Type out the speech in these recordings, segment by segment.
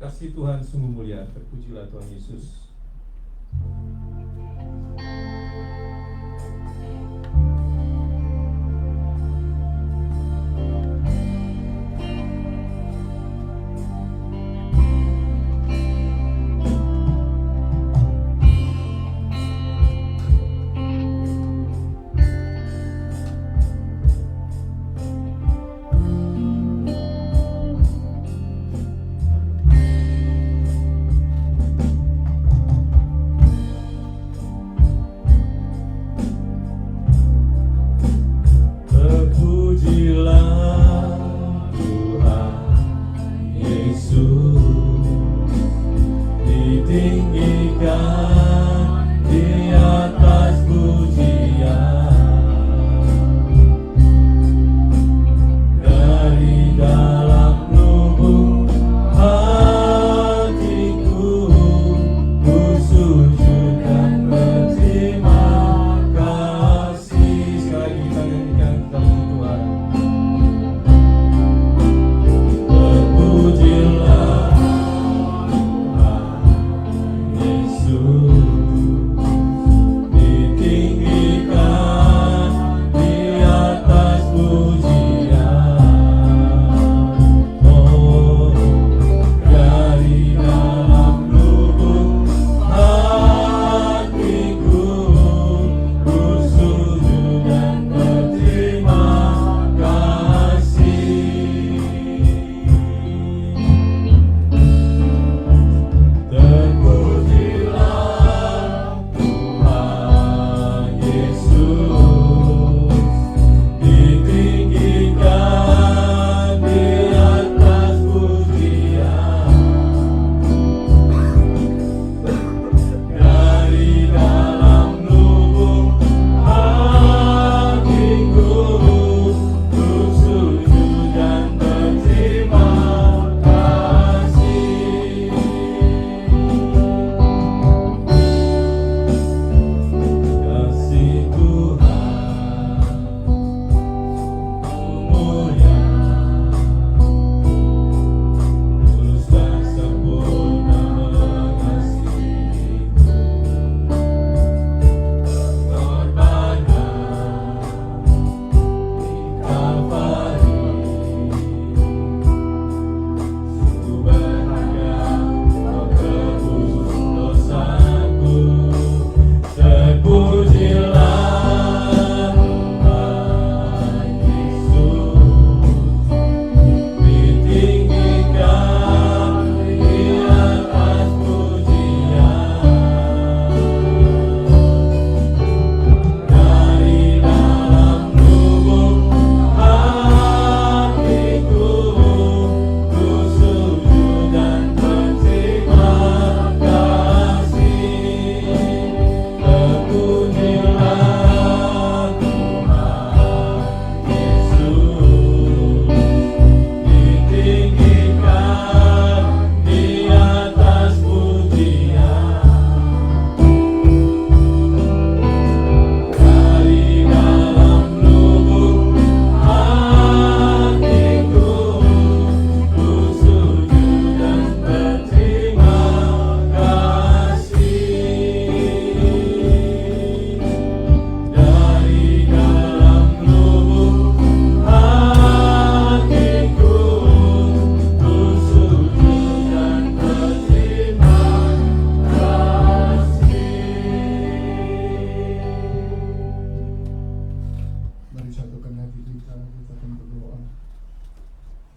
Kasih Tuhan sungguh mulia, terpujilah Tuhan Yesus.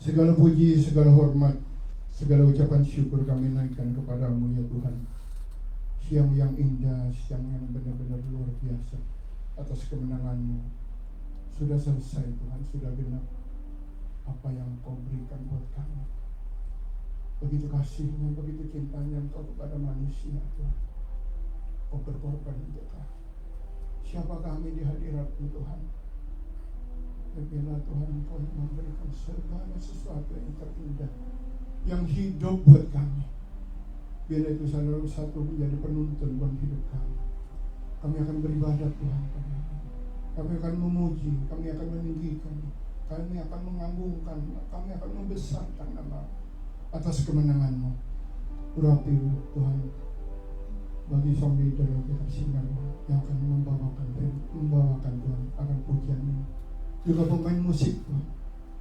Segala puji, segala hormat, segala ucapan syukur kami naikkan kepada-Mu ya Tuhan. Siang yang indah, siang yang benar-benar luar biasa atas kemenangan-Mu. Sudah selesai Tuhan, sudah genap apa yang Kau berikan buat kami. Begitu kasih-Mu, begitu cintanya Engkau kepada manusia Tuhan. Kau berkorban untuk kami. Siapa kami di hadirat-Mu Tuhan? Biarlah Tuhan Engkau yang memberikan segala sesuatu yang terindah, yang hidup buat kami. Biarlah itu selalu satu menjadi penuntun buat hidup kami. Kami akan beribadah Tuhan pada-Mu. Kami akan memuji, kami akan meninggikan, kami akan mengagungkan, kami akan membesarkan nama atas kemenangan-Mu. urapi Tuhan bagi suami dan kita singar yang akan membawakan Tuhan akan pujian ini. Juga pemain musik Tuhan,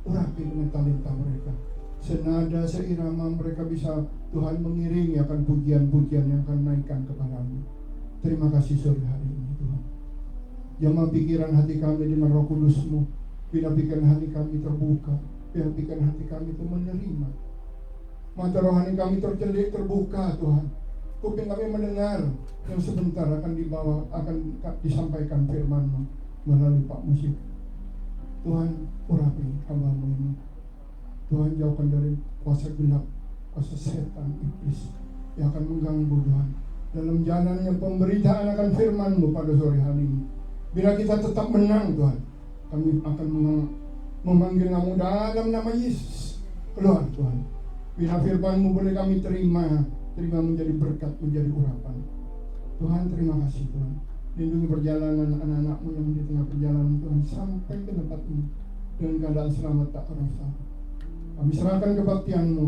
urapi dengan talenta mereka, senada seirama mereka bisa Tuhan mengiringi akan pujian-pujian yang akan naikkan kepadamu. Terima kasih sore hari ini Tuhan. Jamah pikiran hati kami dengan Roh Kudus-Mu, bila pikiran hati kami terbuka, bila pikiran hati kami itu menerima, mata rohani kami terbuka Tuhan. Kuping kami mendengar yang sebentar akan disampaikan firman-Mu melalui Pak Musik. Tuhan, urapi hamba-Mu ini. Tuhan, jauhkan dari kuasa gelap, kuasa setan, iblis yang akan mengganggu Tuhan dalam jalannya pemberitaan akan firman-Mu pada sore hari ini. Bila kita tetap menang Tuhan, kami akan memanggil nama dalam nama Yesus. Keluar Tuhan. Bila firman-Mu boleh kami terima menjadi berkat, menjadi urapan. Tuhan, terima kasih Tuhan. Lindungi perjalanan anak-anak-Mu yang di tengah perjalanan Tuhan sampai ke tempat ini dengan keadaan selamat tak kerosak. Kami serahkan kebaktian-Mu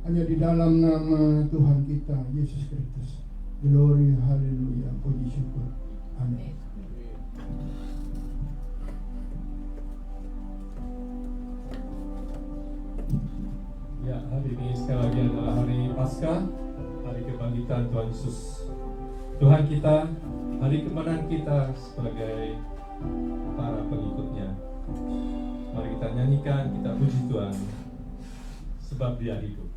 hanya di dalam nama Tuhan kita Yesus Kristus. Glory, haleluya, puji syukur. Amin. Ya, hari ini sekali lagi adalah hari Paskah, hari kebangkitan Tuhan Yesus, Tuhan kita, hari kemenangan kita sebagai para pengikutnya. Mari kita nyanyikan, kita puji Tuhan, sebab Dia hidup.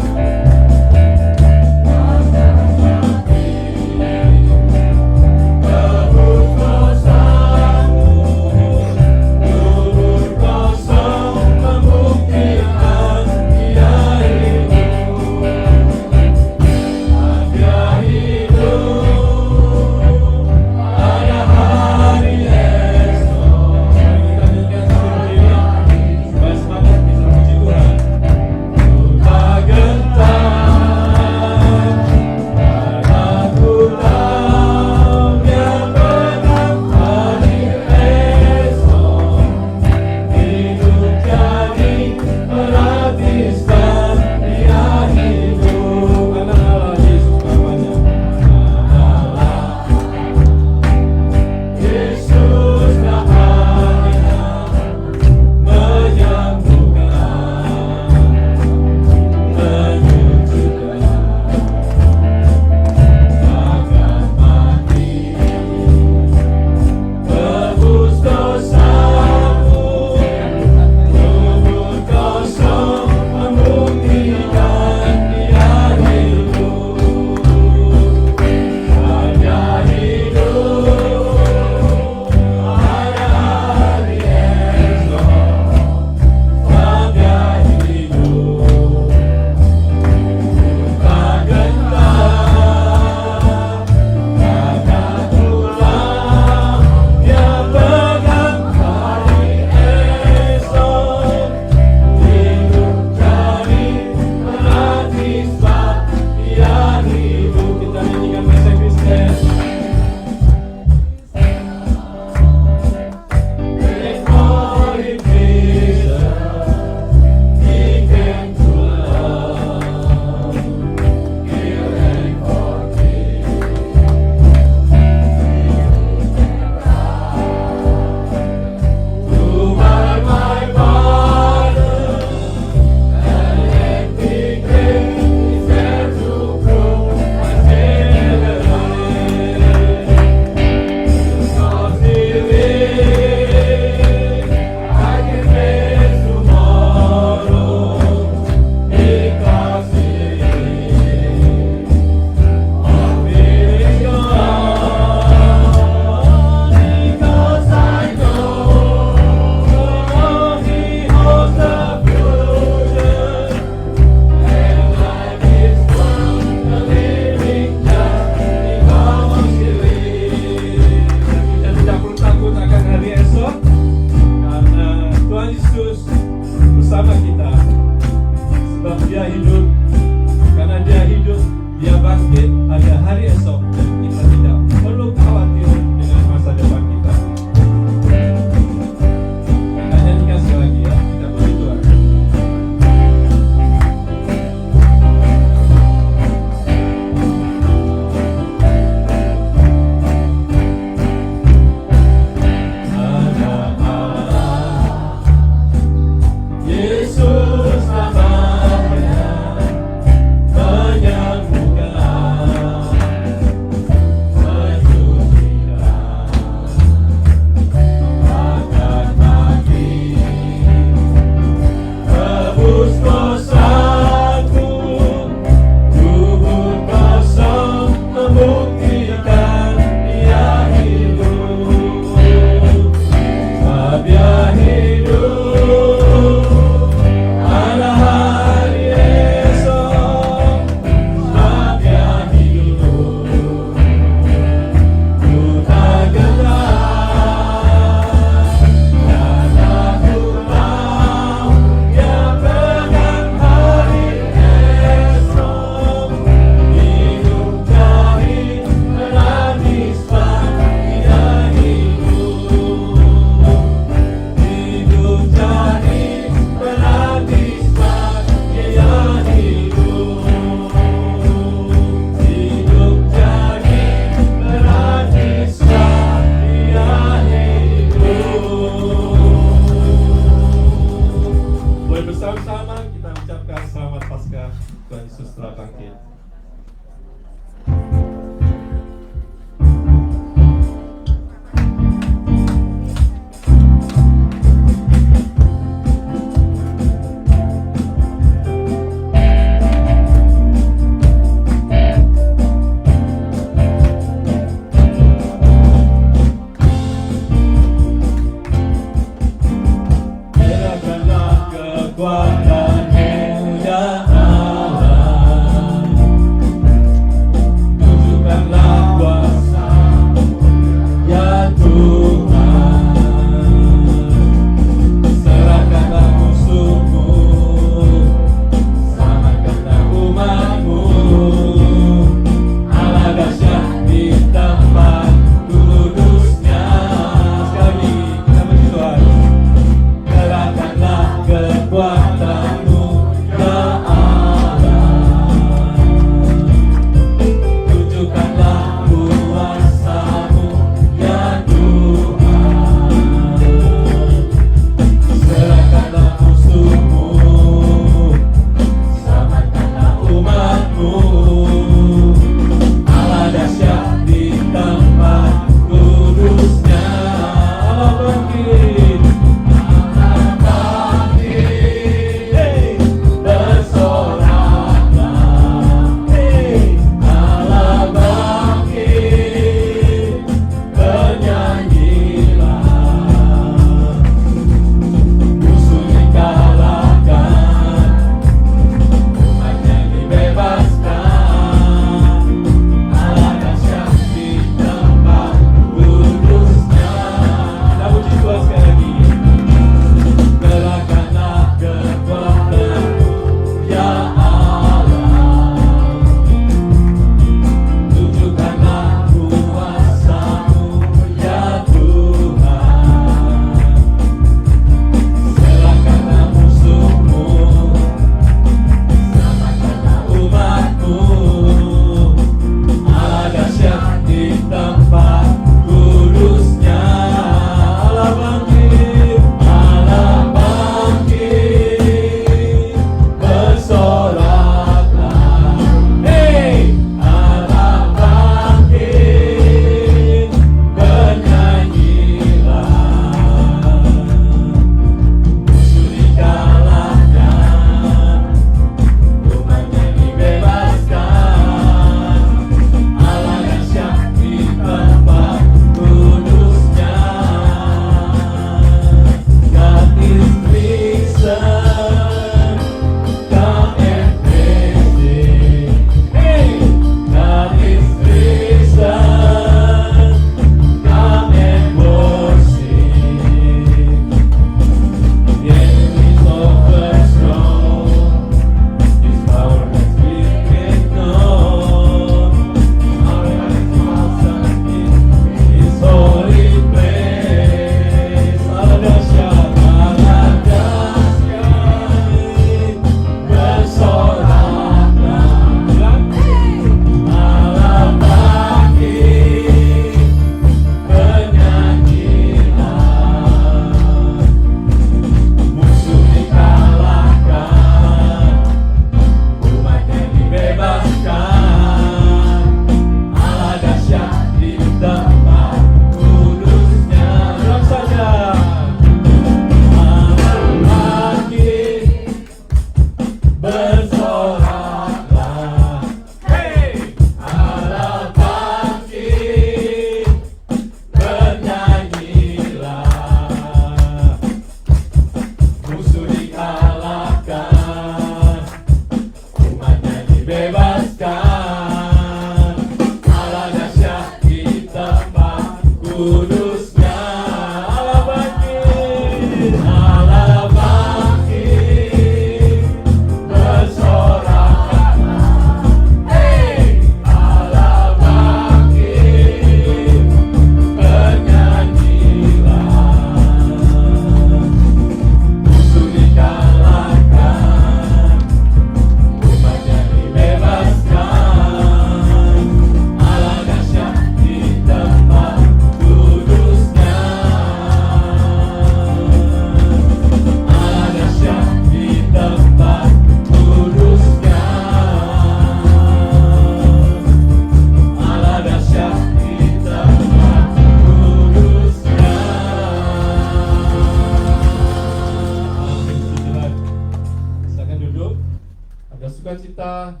sukacita.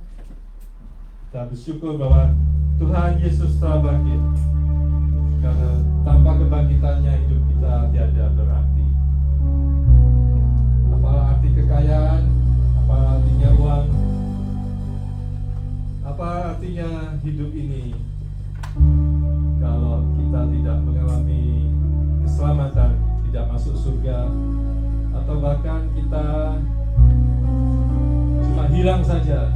Kita bersyukur bahwa Tuhan Yesus telah bangkit, karena tanpa kebangkitannya hidup kita tiada berarti. Apa arti kekayaan? Apa artinya uang? Apa artinya hidup ini kalau kita tidak mengalami keselamatan, tidak masuk surga, atau bahkan kita cuma hilang saja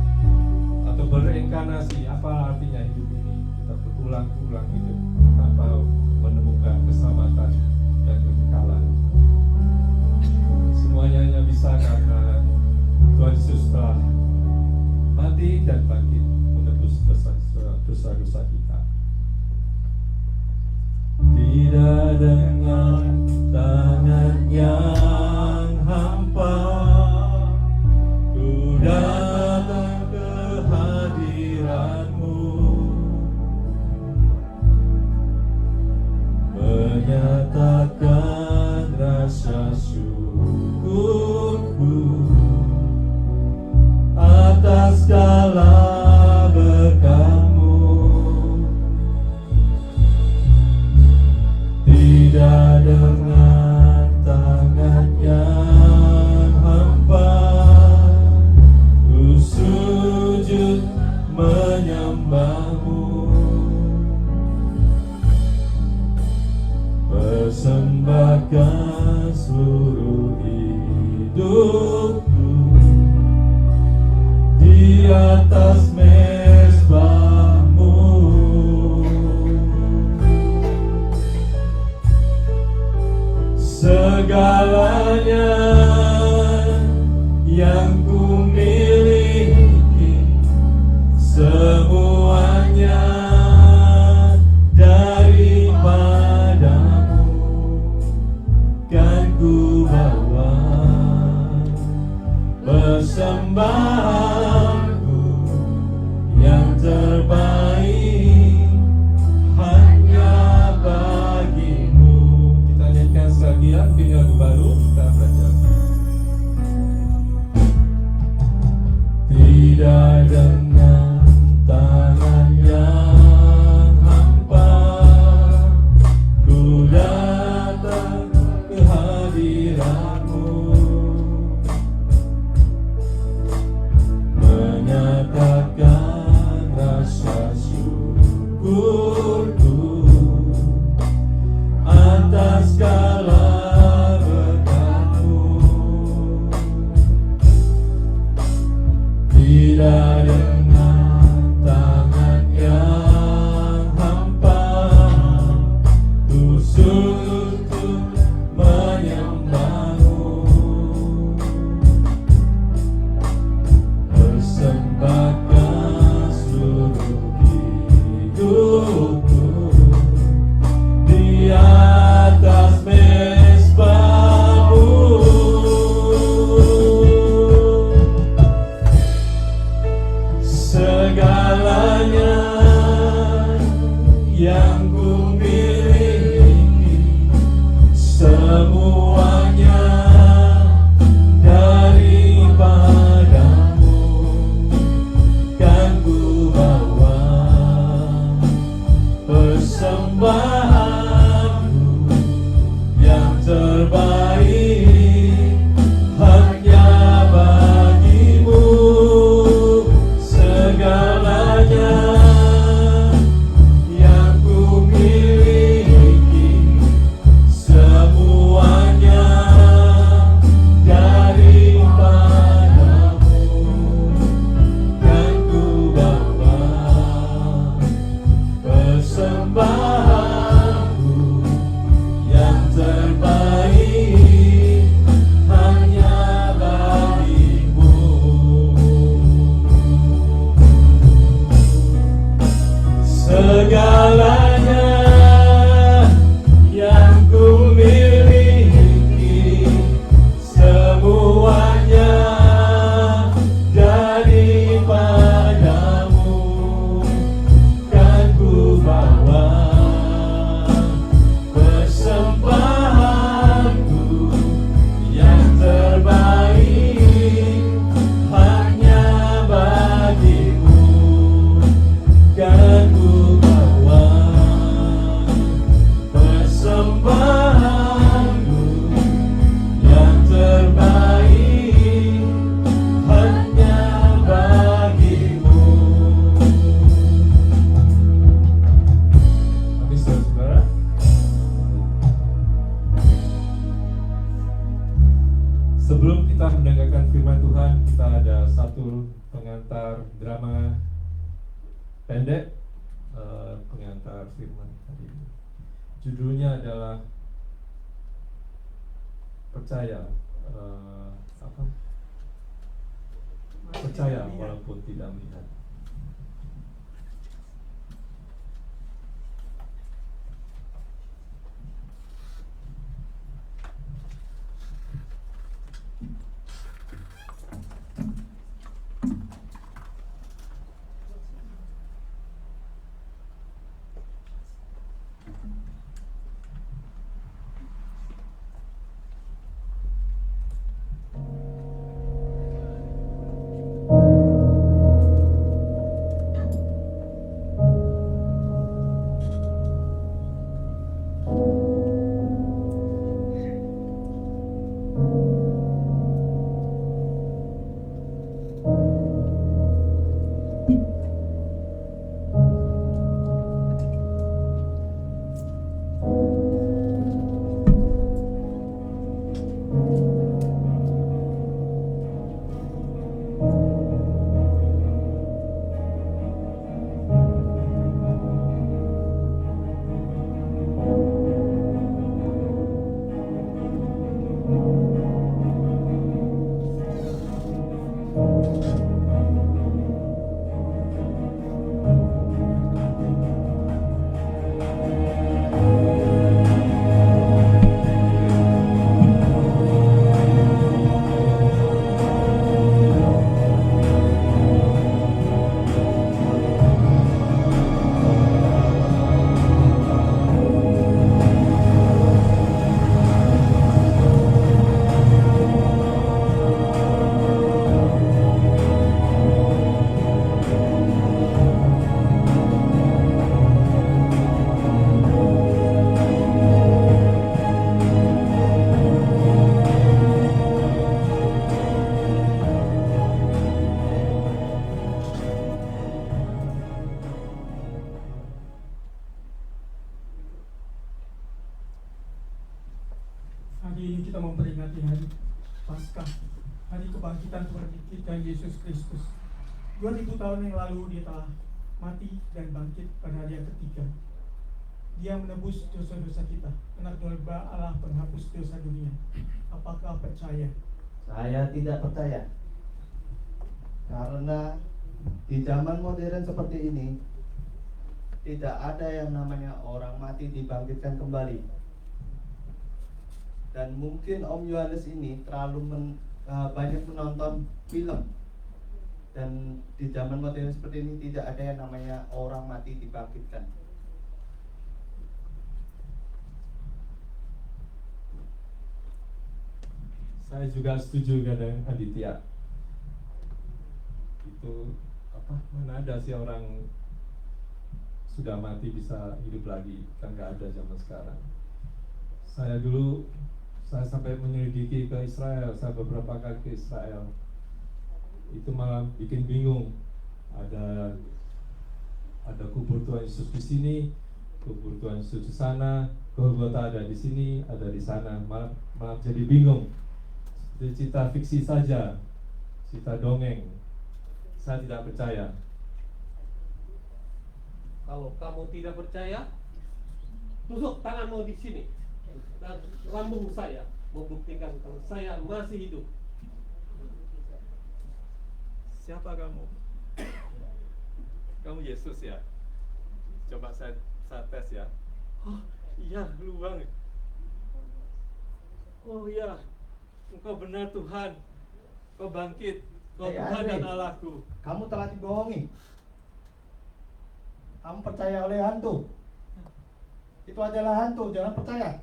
atau bereinkarnasi? Apa artinya hidup ini? Kita berulang-ulang hidup tanpa menemukan keselamatan dan kekekalan. Semuanya hanya bisa karena Tuhan Yesus telah mati dan bangkit menebus dosa-dosa kita. Tidak dengan tangan yang hampa ku datang ke hadirat-Mu, menyatakan rasa syukurku atas segala berkat-Mu. Tidak dengan tangan yang hampa ku sujud menyembah-Mu, persembahkan seluruh hidupku di atas mezbah-Mu. Segalanya yang ku miliki, semuanya daripada-Mu, kan ku bawa persembahanku yang terbaik hanya bagi-Mu. Kita nyanyikan sebagian lagu baru, kita belajar. Tidak dengan tangan yang hampa ku datang ke hadirat-Mu, menyatakan rasa syukurku atas segala berkat-Mu. Tidak ada Sebelum kita mendengarkan firman Tuhan, kita ada satu pengantar drama pendek, pengantar firman hari ini. Judulnya adalah percaya, percaya walaupun tidak melihat. Hari ini kita memperingati hari Paskah, hari kebangkitan Tuhan kita Yesus Kristus. 2000 tahun yang lalu dia telah mati dan bangkit pada hari yang ketiga. Dia menebus dosa-dosa kita, anak domba Allah penghapus dosa dunia. Apakah percaya? Saya tidak percaya. Karena di zaman modern seperti ini tidak ada yang namanya orang mati dibangkitkan kembali. Dan mungkin Om Yohanes ini terlalu banyak menonton film. Dan di zaman modern seperti ini tidak ada yang namanya orang mati dibangkitkan. Saya juga setuju dengan Aditya. Itu mana ada sih orang sudah mati bisa hidup lagi? Kan nggak ada zaman sekarang. Saya sampai menyelidiki ke Israel. Saya beberapa kali ke Israel. Itu malah bikin bingung. Ada kubur Tuhan Yesus di sini, kubur Tuhan Yesus di sana, Golgota ada di sini, ada di sana. Malah jadi bingung. Jadi cerita fiksi saja, cerita dongeng. Saya tidak percaya. Kalau kamu tidak percaya, tusuk tanganmu di sini dan lambung saya membuktikan kalau saya masih hidup. Siapa kamu? Kamu Yesus ya? Coba saya tes ya. Oh iya, luang. Oh iya, Engkau benar Tuhan. Kau bangkit. Kau Tuhan dan Allahku. Kamu telah dibohongi. Kamu percaya oleh hantu. Itu adalah hantu, jangan percaya.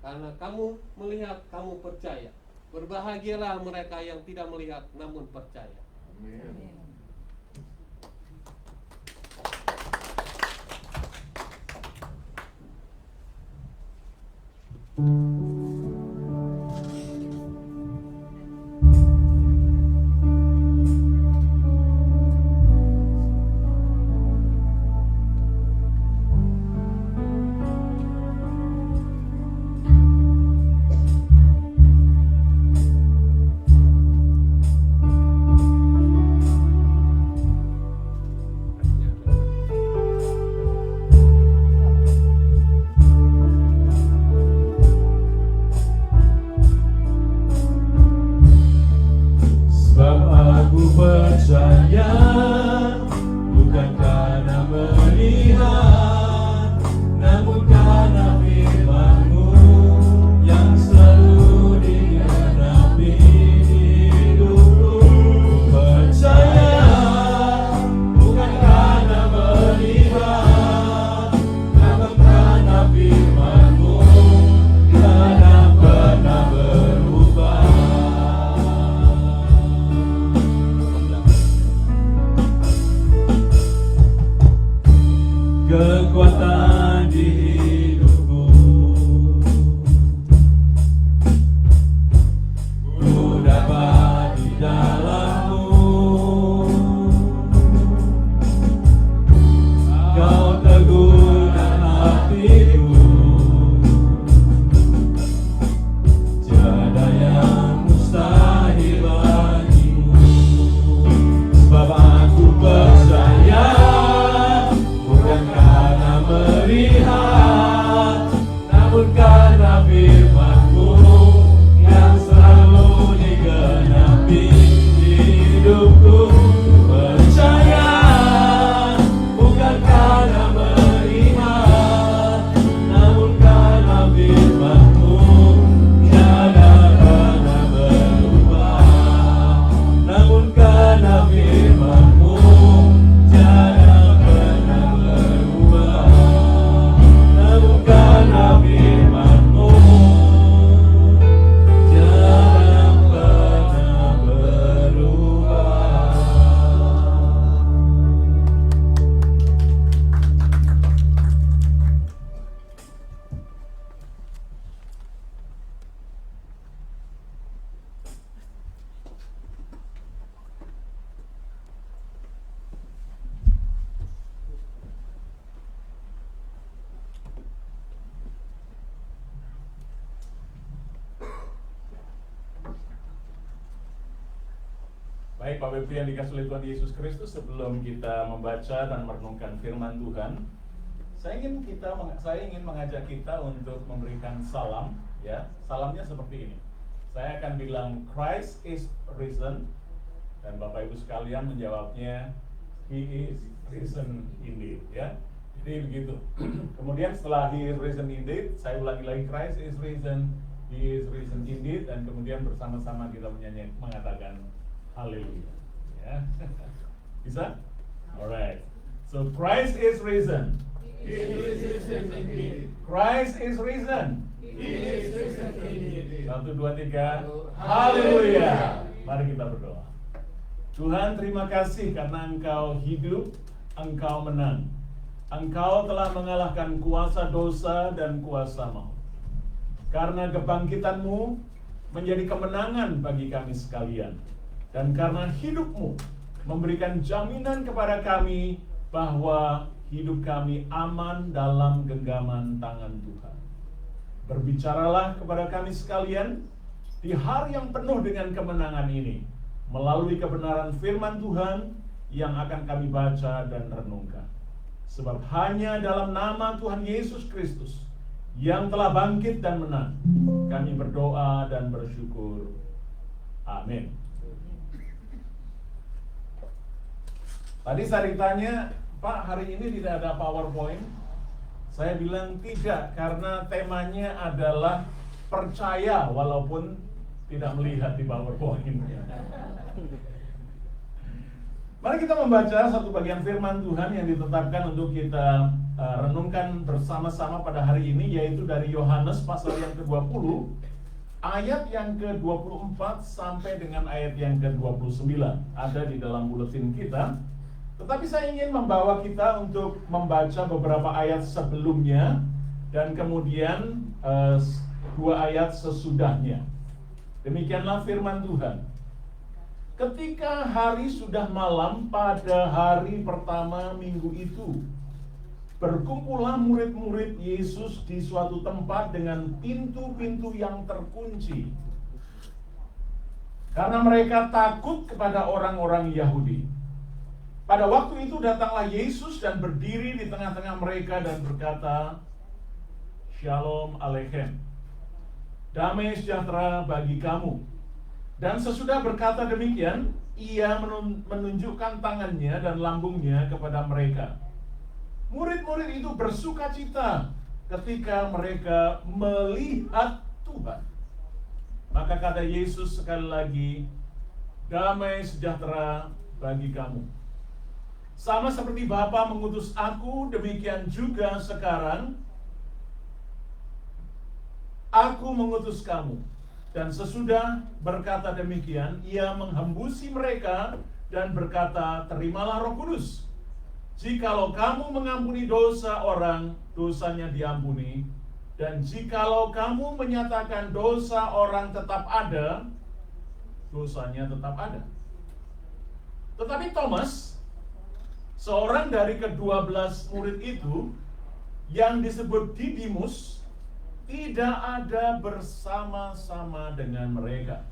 Karena kamu melihat, kamu percaya. Berbahagialah mereka yang tidak melihat namun percaya. Amin. di hidupku. Ku dapat di dalam-Mu, Kau teguhkan hatiku. Tiada yang mustahil bagimu. Sebab aku percaya, bukan karena melihat, namun karena firman-Mu yang selalu digenapi di hidupku. Percaya, bukan karena melihat, namun karena firman-Mu tiada pernah berubah. Namun karena firman-Mu tiada pernah berubah. Namun karena firman-Mu tiada pernah berubah. Baik, Bapak Ibu yang dikasihi oleh Tuhan Yesus Kristus, sebelum kita membaca dan merenungkan firman Tuhan, saya ingin mengajak kita untuk memberikan salam, ya. Salamnya seperti ini. Saya akan bilang Christ is risen, dan Bapak Ibu sekalian menjawabnya He is risen indeed, ya. Jadi begitu. Kemudian setelah He is risen indeed, saya ulangi lagi Christ is risen, He is risen indeed, dan kemudian bersama-sama kita mengatakan Haleluya, ya. Bisa? Alright. So Christ is risen. He is risen indeed. Christ is risen. He is risen indeed. 1, 2, 3. Haleluya. Mari kita berdoa. Tuhan, terima kasih karena Engkau hidup, Engkau menang. Engkau telah mengalahkan kuasa dosa dan kuasa maut. Karena kebangkitan-Mu menjadi kemenangan bagi kami sekalian. Dan karena hidup-Mu memberikan jaminan kepada kami bahwa hidup kami aman dalam genggaman tangan Tuhan. Berbicaralah kepada kami sekalian di hari yang penuh dengan kemenangan ini, melalui kebenaran firman Tuhan yang akan kami baca dan renungkan. Sebab hanya dalam nama Tuhan Yesus Kristus yang telah bangkit dan menang, kami berdoa dan bersyukur. Amin. Tadi saya ditanya, Pak, hari ini tidak ada PowerPoint. Saya bilang tidak, karena temanya adalah percaya walaupun tidak melihat di PowerPoint. Mari kita membaca satu bagian firman Tuhan yang ditetapkan untuk kita renungkan bersama-sama pada hari ini, yaitu dari Yohanes pasal yang ke-20, ayat yang ke-24 sampai dengan ayat yang ke-29. Ada di dalam buletin kita. Tetapi saya ingin membawa kita untuk membaca beberapa ayat sebelumnya dan kemudian 2 ayat sesudahnya. Demikianlah firman Tuhan. Ketika hari sudah malam pada hari pertama minggu itu, berkumpullah murid-murid Yesus di suatu tempat dengan pintu-pintu yang terkunci. Karena mereka takut kepada orang-orang Yahudi. Pada waktu itu datanglah Yesus dan berdiri di tengah-tengah mereka dan berkata, Shalom Aleichem, damai sejahtera bagi kamu. Dan sesudah berkata demikian, ia menunjukkan tangannya dan lambungnya kepada mereka. Murid-murid itu bersukacita ketika mereka melihat Tuhan. Maka kata Yesus sekali lagi, damai sejahtera bagi kamu. Sama seperti Bapa mengutus aku, demikian juga sekarang aku mengutus kamu. Dan sesudah berkata demikian, ia menghembusi mereka dan berkata, terimalah Roh Kudus. Jikalau kamu mengampuni dosa orang, dosanya diampuni. Dan jikalau kamu menyatakan dosa orang tetap ada, dosanya tetap ada. Tetapi Thomas, seorang dari ke-12 murid itu, yang disebut Didimus, tidak ada bersama-sama dengan mereka.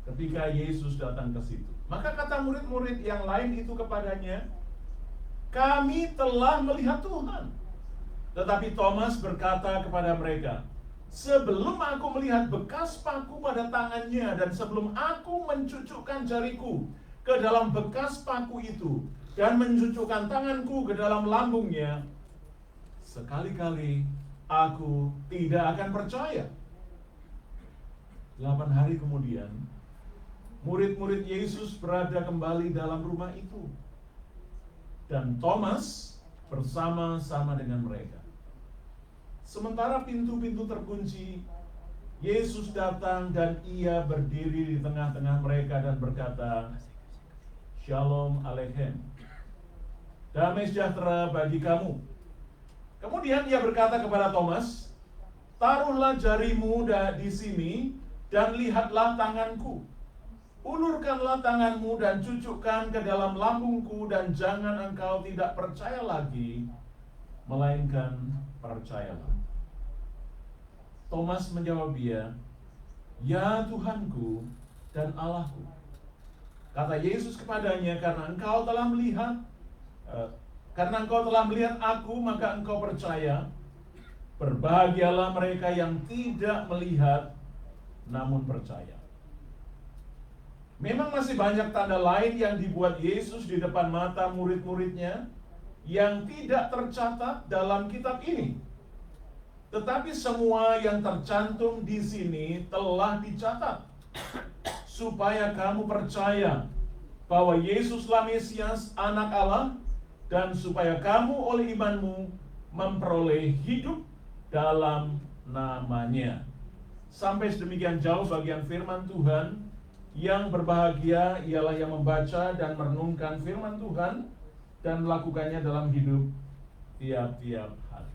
Ketika Yesus datang ke situ, maka kata murid-murid yang lain itu kepadanya, kami telah melihat Tuhan. Tetapi Thomas berkata kepada mereka, sebelum aku melihat bekas paku pada tangannya, dan sebelum aku mencucukkan jariku ke dalam bekas paku itu, dan mencucukkan tanganku ke dalam lambungnya, sekali-kali aku tidak akan percaya. 8 hari kemudian, murid-murid Yesus berada kembali dalam rumah itu, dan Thomas bersama-sama dengan mereka. Sementara pintu-pintu terkunci, Yesus datang dan ia berdiri di tengah-tengah mereka dan berkata, Shalom Aleichem, damai sejahtera bagi kamu. Kemudian ia berkata kepada Thomas, taruhlah jarimu di sini dan lihatlah tanganku. Ulurkanlah tanganmu dan cucukkan ke dalam lambungku, dan jangan engkau tidak percaya lagi, melainkan percayalah. Thomas menjawab dia, ya Tuhanku dan Allahku. Kata Yesus kepadanya, karena engkau telah melihat aku, maka engkau percaya. Berbahagialah mereka yang tidak melihat namun percaya. Memang masih banyak tanda lain yang dibuat Yesus di depan mata murid-muridnya yang tidak tercatat dalam kitab ini. Tetapi semua yang tercantum di sini telah dicatat, supaya kamu percaya bahwa Yesuslah Mesias, Anak Allah, dan supaya kamu oleh imanmu memperoleh hidup dalam namanya. Sampai sedemikian jauh bagian firman Tuhan. Yang berbahagia ialah yang membaca dan merenungkan firman Tuhan dan melakukannya dalam hidup tiap-tiap hari.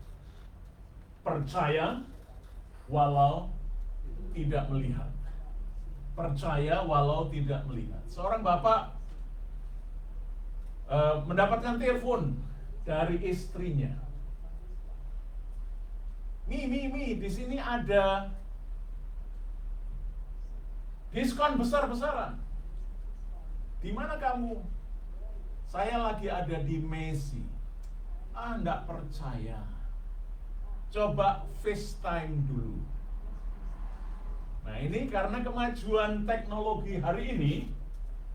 Percaya walau tidak melihat. Percaya walau tidak melihat. Seorang bapak mendapatkan telepon dari istrinya. Mi, di sini ada diskon besar-besaran. Di mana kamu? Saya lagi ada di Messi. Enggak percaya. Coba FaceTime dulu. Nah, ini karena kemajuan teknologi hari ini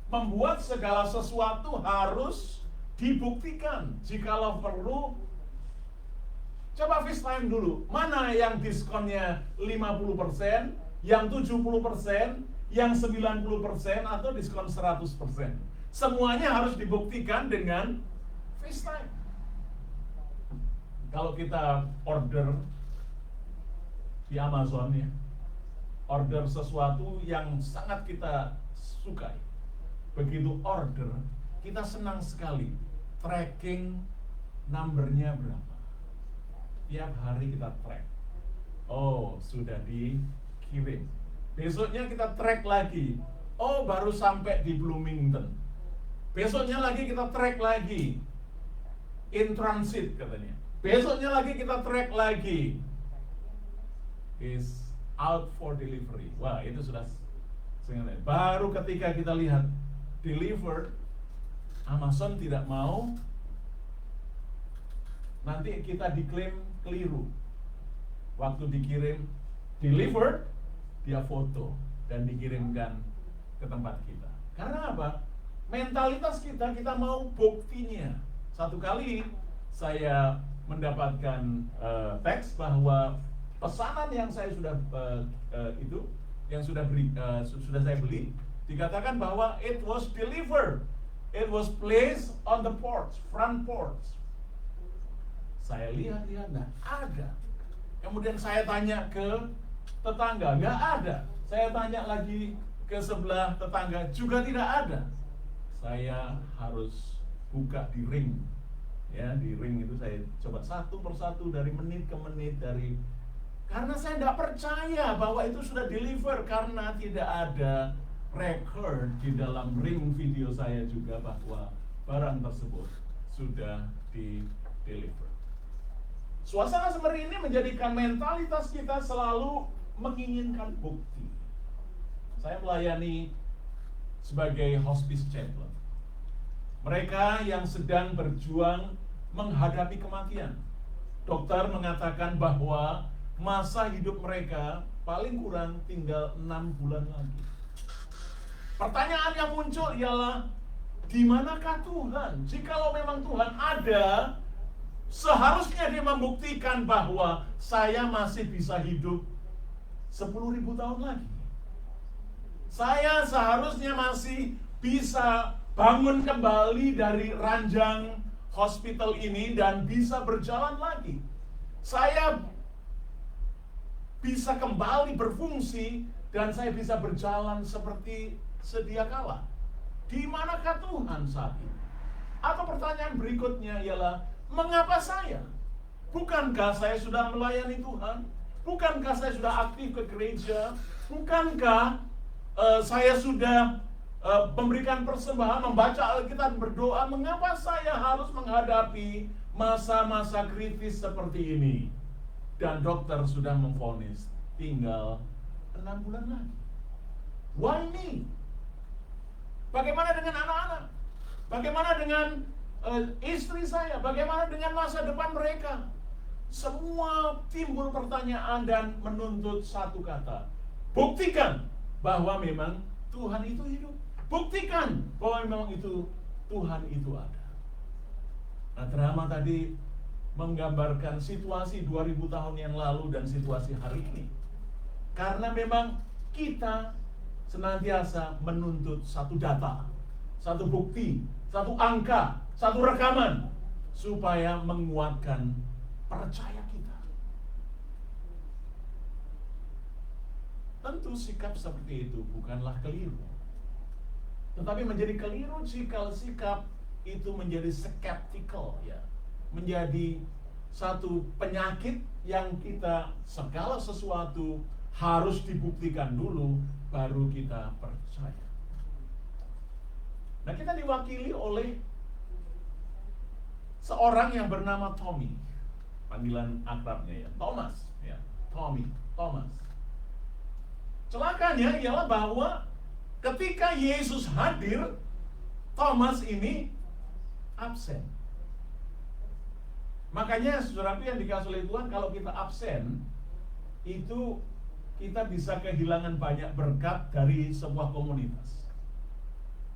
membuat segala sesuatu harus dibuktikan. Jikalau perlu, coba FaceTime dulu. Mana yang diskonnya 50%, yang 70%, yang 90% atau diskon 100%. Semuanya harus dibuktikan dengan FaceTime. Kalau kita order di Amazon ya, order sesuatu yang sangat kita sukai. Begitu order, kita senang sekali tracking numbernya berapa. Tiap hari kita track. Oh, sudah dikirim. Besoknya kita track lagi. Oh, baru sampai di Bloomington. Besoknya lagi kita track lagi. In transit katanya. Besoknya lagi kita track lagi. Is out for delivery. Wah, itu sudah baru ketika kita lihat delivered, Amazon tidak mau, nanti kita diklaim keliru. Waktu dikirim delivered, dia foto dan dikirimkan ke tempat kita. Karena apa? Mentalitas kita mau buktinya. Satu kali saya mendapatkan teks bahwa pesanan yang saya sudah sudah saya beli, dikatakan bahwa it was delivered, it was placed on the porch, front porch. Saya lihat nggak ada. Kemudian saya tanya ke tetangga, nggak ada. Saya tanya lagi ke sebelah tetangga juga tidak ada. Saya harus buka di ring. Ya, di ring itu saya coba satu persatu dari menit ke menit, karena saya tidak percaya bahwa itu sudah deliver, karena tidak ada record di dalam ring video saya juga bahwa barang tersebut sudah di-deliver. Suasana seperti ini menjadikan mentalitas kita selalu menginginkan bukti. Saya melayani sebagai hospice chaplain. Mereka yang sedang berjuang menghadapi kematian. Dokter mengatakan bahwa masa hidup mereka paling kurang tinggal 6 bulan lagi. Pertanyaan yang muncul ialah, di manakah Tuhan? Jikalau memang Tuhan ada, seharusnya Dia membuktikan bahwa saya masih bisa hidup 10.000 tahun lagi. Saya seharusnya masih bisa bangun kembali dari ranjang hospital ini dan bisa berjalan lagi. Saya bisa kembali berfungsi dan saya bisa berjalan seperti sedia kala. Di manakah Tuhan saat ini? Atau pertanyaan berikutnya ialah, mengapa saya? Bukankah saya sudah melayani Tuhan? Bukankah saya sudah aktif ke gereja? Bukankah saya sudah memberikan persembahan, membaca Alkitab, berdoa? Mengapa saya harus menghadapi masa-masa kritis seperti ini? Dan dokter sudah memvonis tinggal 6 bulan lagi. Why me? Bagaimana dengan anak-anak? Bagaimana dengan istri saya? Bagaimana dengan masa depan mereka? Semua timbul pertanyaan dan menuntut satu kata: buktikan bahwa memang Tuhan itu hidup. Buktikan bahwa memang itu Tuhan itu ada. Nah, drama tadi menggambarkan situasi 2000 tahun yang lalu dan situasi hari ini. Karena memang kita senantiasa menuntut satu data, satu bukti, satu angka, satu rekaman, supaya menguatkan percaya kita. Tentu sikap seperti itu bukanlah keliru, tetapi menjadi keliru jika sikap itu menjadi skeptical, ya, menjadi satu penyakit yang kita segala sesuatu harus dibuktikan dulu baru kita percaya. Nah, kita diwakili oleh seorang yang bernama Tommy, panggilan akrabnya ya, Thomas, ya, Tommy, Thomas. Celakanya ialah bahwa ketika Yesus hadir, Thomas ini absen. Makanya saudaraku yang dikasih oleh Tuhan, kalau kita absen, itu kita bisa kehilangan banyak berkat dari sebuah komunitas.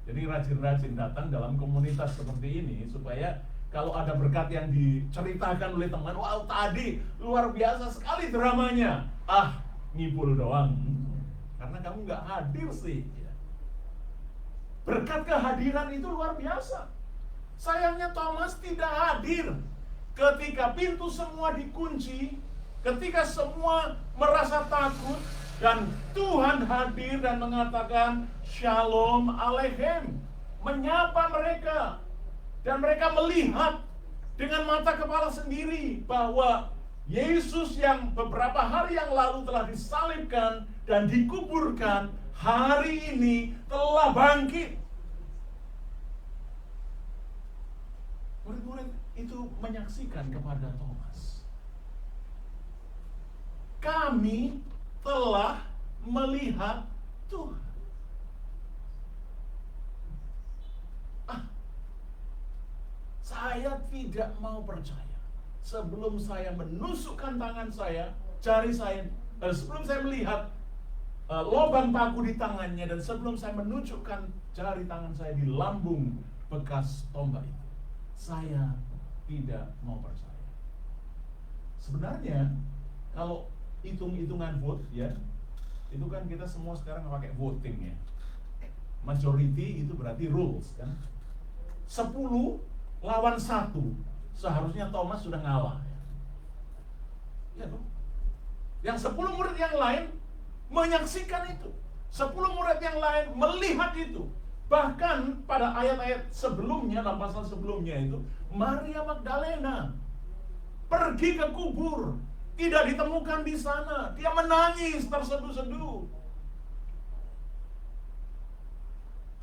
Jadi rajin-rajin datang dalam komunitas seperti ini, supaya kalau ada berkat yang diceritakan oleh teman, wow tadi luar biasa sekali dramanya, ngibul doang, karena kamu nggak hadir sih. Berkat kehadiran itu luar biasa. Sayangnya Thomas tidak hadir ketika pintu semua dikunci, ketika semua merasa takut, dan Tuhan hadir dan mengatakan Shalom Aleichem, menyapa mereka, dan mereka melihat dengan mata kepala sendiri bahwa Yesus yang beberapa hari yang lalu telah disalibkan dan dikuburkan, hari ini telah bangkit. Murid-murid itu menyaksikan kepada Thomas, kami telah melihat Tuhan. Saya tidak mau percaya sebelum saya menusukkan tangan saya, jari saya, sebelum saya melihat lubang paku di tangannya, dan sebelum saya menunjukkan jari tangan saya di lambung bekas tombak itu, saya tidak mau percaya. Sebenarnya kalau hitung-hitungan vote, ya, itu kan kita semua sekarang pakai voting, ya. Majority itu berarti rules, kan. 10 lawan 1, seharusnya Thomas sudah ngalah, ya dong. Yang 10 murid yang lain menyaksikan itu. 10 murid yang lain melihat itu. Bahkan pada ayat-ayat sebelumnya, dalam pasal sebelumnya itu, Maria Magdalena pergi ke kubur, tidak ditemukan di sana. Dia menangis terseduh-seduh.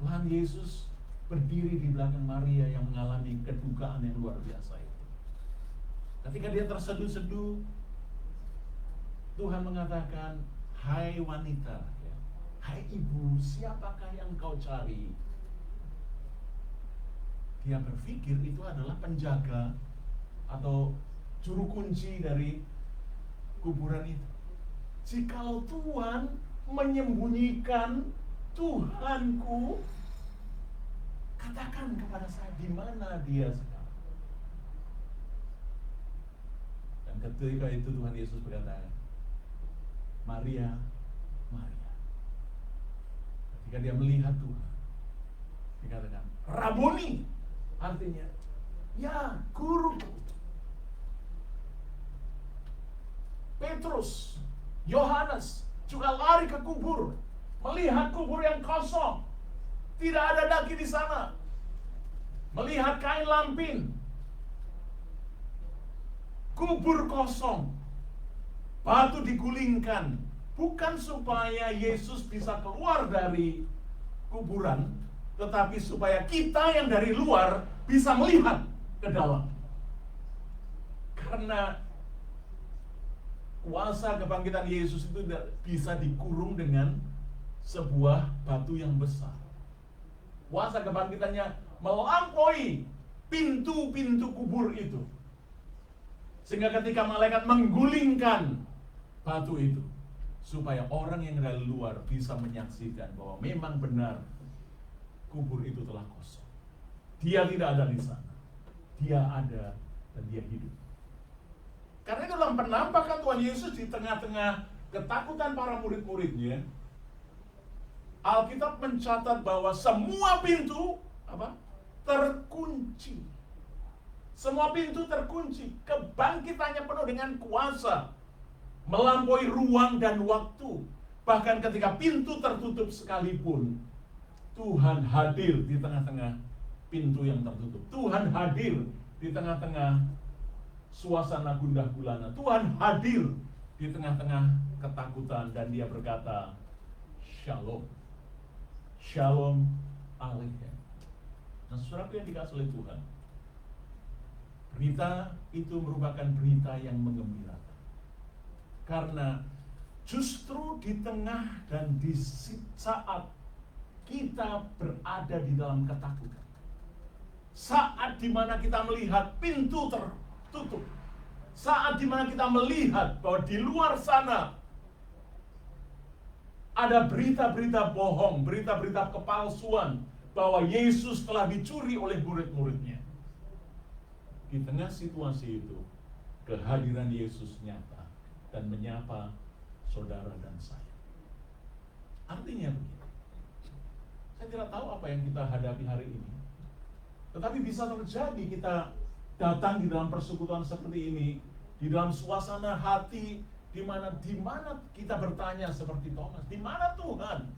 Tuhan Yesus berdiri di belakang Maria yang mengalami kedukaan yang luar biasa itu. Ketika dia terseduh-seduh, Tuhan mengatakan, "Hai wanita, ya. Hai ibu, siapakah yang kau cari?" Dia berpikir itu adalah penjaga atau juru kunci dari kuburan itu. Jikalau Tuhan menyembunyikan Tuhanku, katakan kepada saya di mana dia sekarang. Dan ketika itu Tuhan Yesus berkata, "Maria, Maria." Ketika dia melihat Tuhan, dikatakan, "Rabuni," artinya, "Ya, guru." Petrus, Yohanes juga lari ke kubur, melihat kubur yang kosong, tidak ada lagi di sana. Melihat kain lampin, kubur kosong, batu digulingkan, bukan supaya Yesus bisa keluar dari kuburan, tetapi supaya kita yang dari luar bisa melihat ke dalam. Karena kuasa kebangkitan Yesus itu bisa dikurung dengan sebuah batu yang besar. Kuasa kebangkitannya melampaui pintu-pintu kubur itu. Sehingga ketika malaikat menggulingkan batu itu, supaya orang yang dari luar bisa menyaksikan bahwa memang benar kubur itu telah kosong. Dia tidak ada di sana. Dia ada dan dia hidup. Karena itu dalam penampakan Tuhan Yesus di tengah-tengah ketakutan para murid-muridnya, Alkitab mencatat bahwa semua pintu terkunci. Semua pintu terkunci. Kebangkitannya penuh dengan kuasa, melampaui ruang dan waktu. Bahkan ketika pintu tertutup sekalipun, Tuhan hadir di tengah-tengah pintu yang tertutup. Tuhan hadir di tengah-tengah suasana gundah gulana. Tuhan hadir di tengah-tengah ketakutan dan dia berkata, "Shalom." Shalom Aleichem. Nah, saudaraku yang dikasihi oleh Tuhan, berita itu merupakan berita yang menggembirakan. Karena justru di tengah dan di saat kita berada di dalam ketakutan, saat dimana kita melihat pintu tertutup, saat dimana kita melihat bahwa di luar sana ada berita-berita bohong, berita-berita kepalsuan bahwa Yesus telah dicuri oleh murid-muridnya. Di tengah situasi itu, kehadiran Yesus nyata dan menyapa saudara dan saya. Artinya begini, saya tidak tahu apa yang kita hadapi hari ini, tetapi bisa terjadi kita datang di dalam persekutuan seperti ini, di dalam suasana hati di mana kita bertanya seperti Thomas, di mana Tuhan?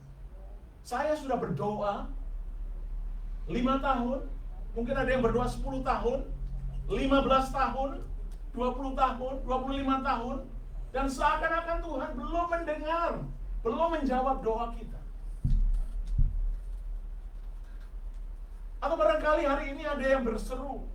Saya sudah berdoa 5 tahun, mungkin ada yang berdoa 10 tahun, 15 tahun, 20 tahun, 25 tahun, dan seakan-akan Tuhan belum mendengar, belum menjawab doa kita. Atau barangkali hari ini ada yang berseru,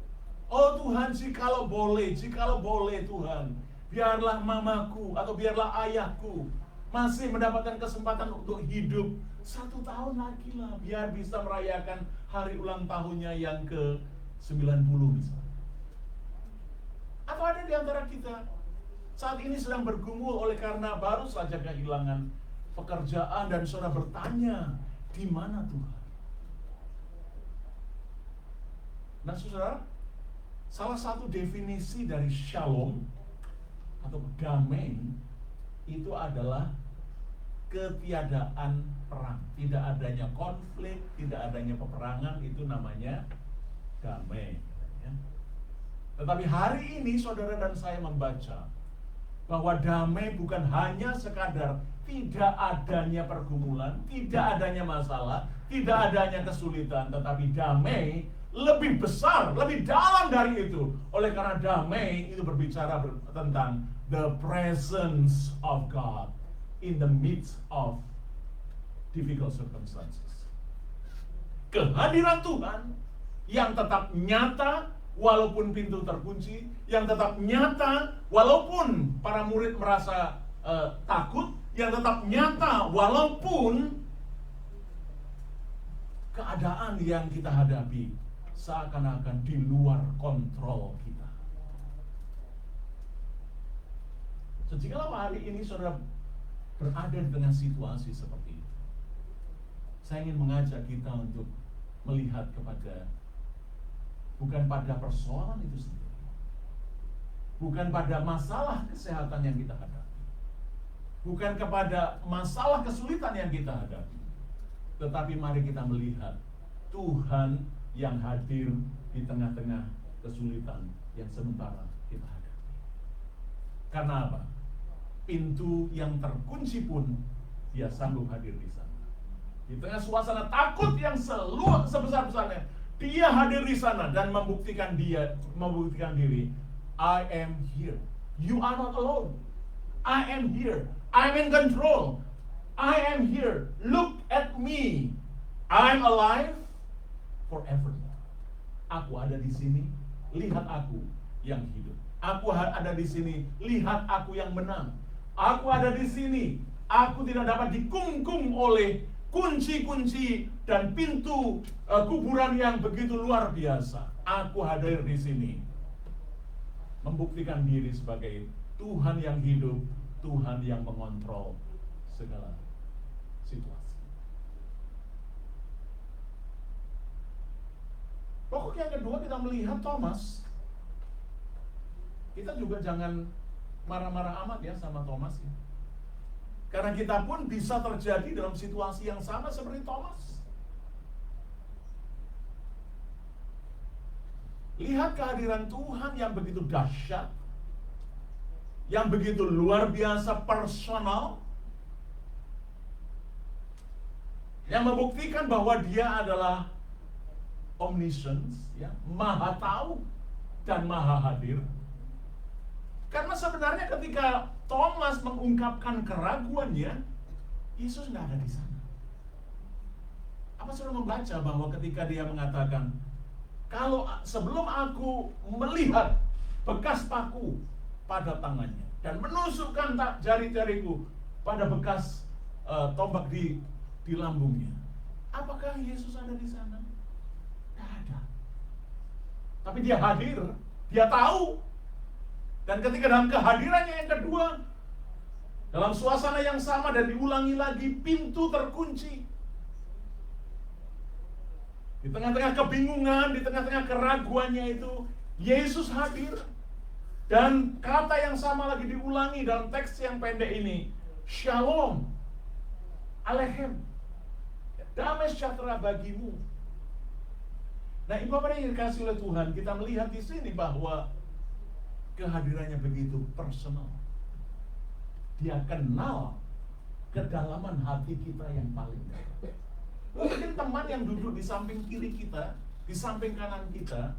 "Oh Tuhan, jikalau boleh Tuhan, biarlah mamaku atau biarlah ayahku masih mendapatkan kesempatan untuk hidup 1 tahun lagi lah, biar bisa merayakan hari ulang tahunnya yang ke-90 misalnya." Atau ada di antara kita saat ini sedang bergumul oleh karena baru saja kehilangan pekerjaan dan saudara bertanya, di mana Tuhan? Nah saudara, salah satu definisi dari shalom atau damai itu adalah ketiadaan perang, tidak adanya konflik, tidak adanya peperangan, itu namanya damai. Tetapi hari ini saudara dan saya membaca bahwa damai bukan hanya sekadar tidak adanya pergumulan, tidak adanya masalah, tidak adanya kesulitan, tetapi damai lebih besar, lebih dalam dari itu. Oleh karena damai itu berbicara tentang the presence of God in the midst of difficult circumstances. Kehadiran Tuhan yang tetap nyata walaupun pintu terkunci, yang tetap nyata walaupun para murid merasa takut, yang tetap nyata walaupun keadaan yang kita hadapi seakan-akan di luar kontrol kita. Jikalau hari ini saudara berada di tengah situasi seperti itu, saya ingin mengajak kita untuk melihat kepada bukan pada persoalan itu sendiri, bukan pada masalah kesehatan yang kita hadapi, bukan kepada masalah kesulitan yang kita hadapi, tetapi mari kita melihat Tuhan yang hadir di tengah-tengah kesulitan yang sementara kita hadapi. Karena apa? Pintu yang terkunci pun Dia sanggup hadir di sana. Di tengah suasana takut yang sebesar-besarnya, Dia hadir di sana dan membuktikan diri. I am here. You are not alone. I am here. I'm in control. I am here. Look at me. I'm alive forevermore. Aku ada di sini. Lihat aku yang hidup. Aku ada di sini. Lihat aku yang menang. Aku ada di sini. Aku tidak dapat dikungkung oleh kunci-kunci dan pintu kuburan yang begitu luar biasa. Aku hadir di sini, membuktikan diri sebagai Tuhan yang hidup, Tuhan yang mengontrol segala situasi. Pokok yang kedua, kita melihat Thomas. Kita juga jangan marah-marah amat ya sama Thomas ya. Karena kita pun bisa terjadi dalam situasi yang sama seperti Thomas. Lihat kehadiran Tuhan yang begitu dahsyat, yang begitu luar biasa personal, yang membuktikan bahwa Dia adalah omniscience, ya, maha tahu dan maha hadir. Karena sebenarnya ketika Thomas mengungkapkan keraguannya, Yesus tidak ada di sana. Apa saudara membaca bahwa ketika Dia mengatakan, kalau sebelum aku melihat bekas paku pada tangannya dan menusukkan jari-jariku pada bekas tombak di lambungnya, apakah Yesus ada di sana? Tidak ada. Tapi Dia hadir, Dia tahu. Dan ketika dalam kehadirannya yang kedua, dalam suasana yang sama dan diulangi lagi, pintu terkunci. Di tengah-tengah kebingungan, di tengah-tengah keraguannya itu, Yesus hadir. Dan kata yang sama lagi diulangi dalam teks yang pendek ini, Shalom, Aleichem, damai sejahtera bagimu. Nah, ibu bapak yang dikasih oleh Tuhan, kita melihat di sini bahwa kehadirannya begitu personal. Dia kenal kedalaman hati kita yang paling dalam. Mungkin teman yang duduk di samping kiri kita, di samping kanan kita,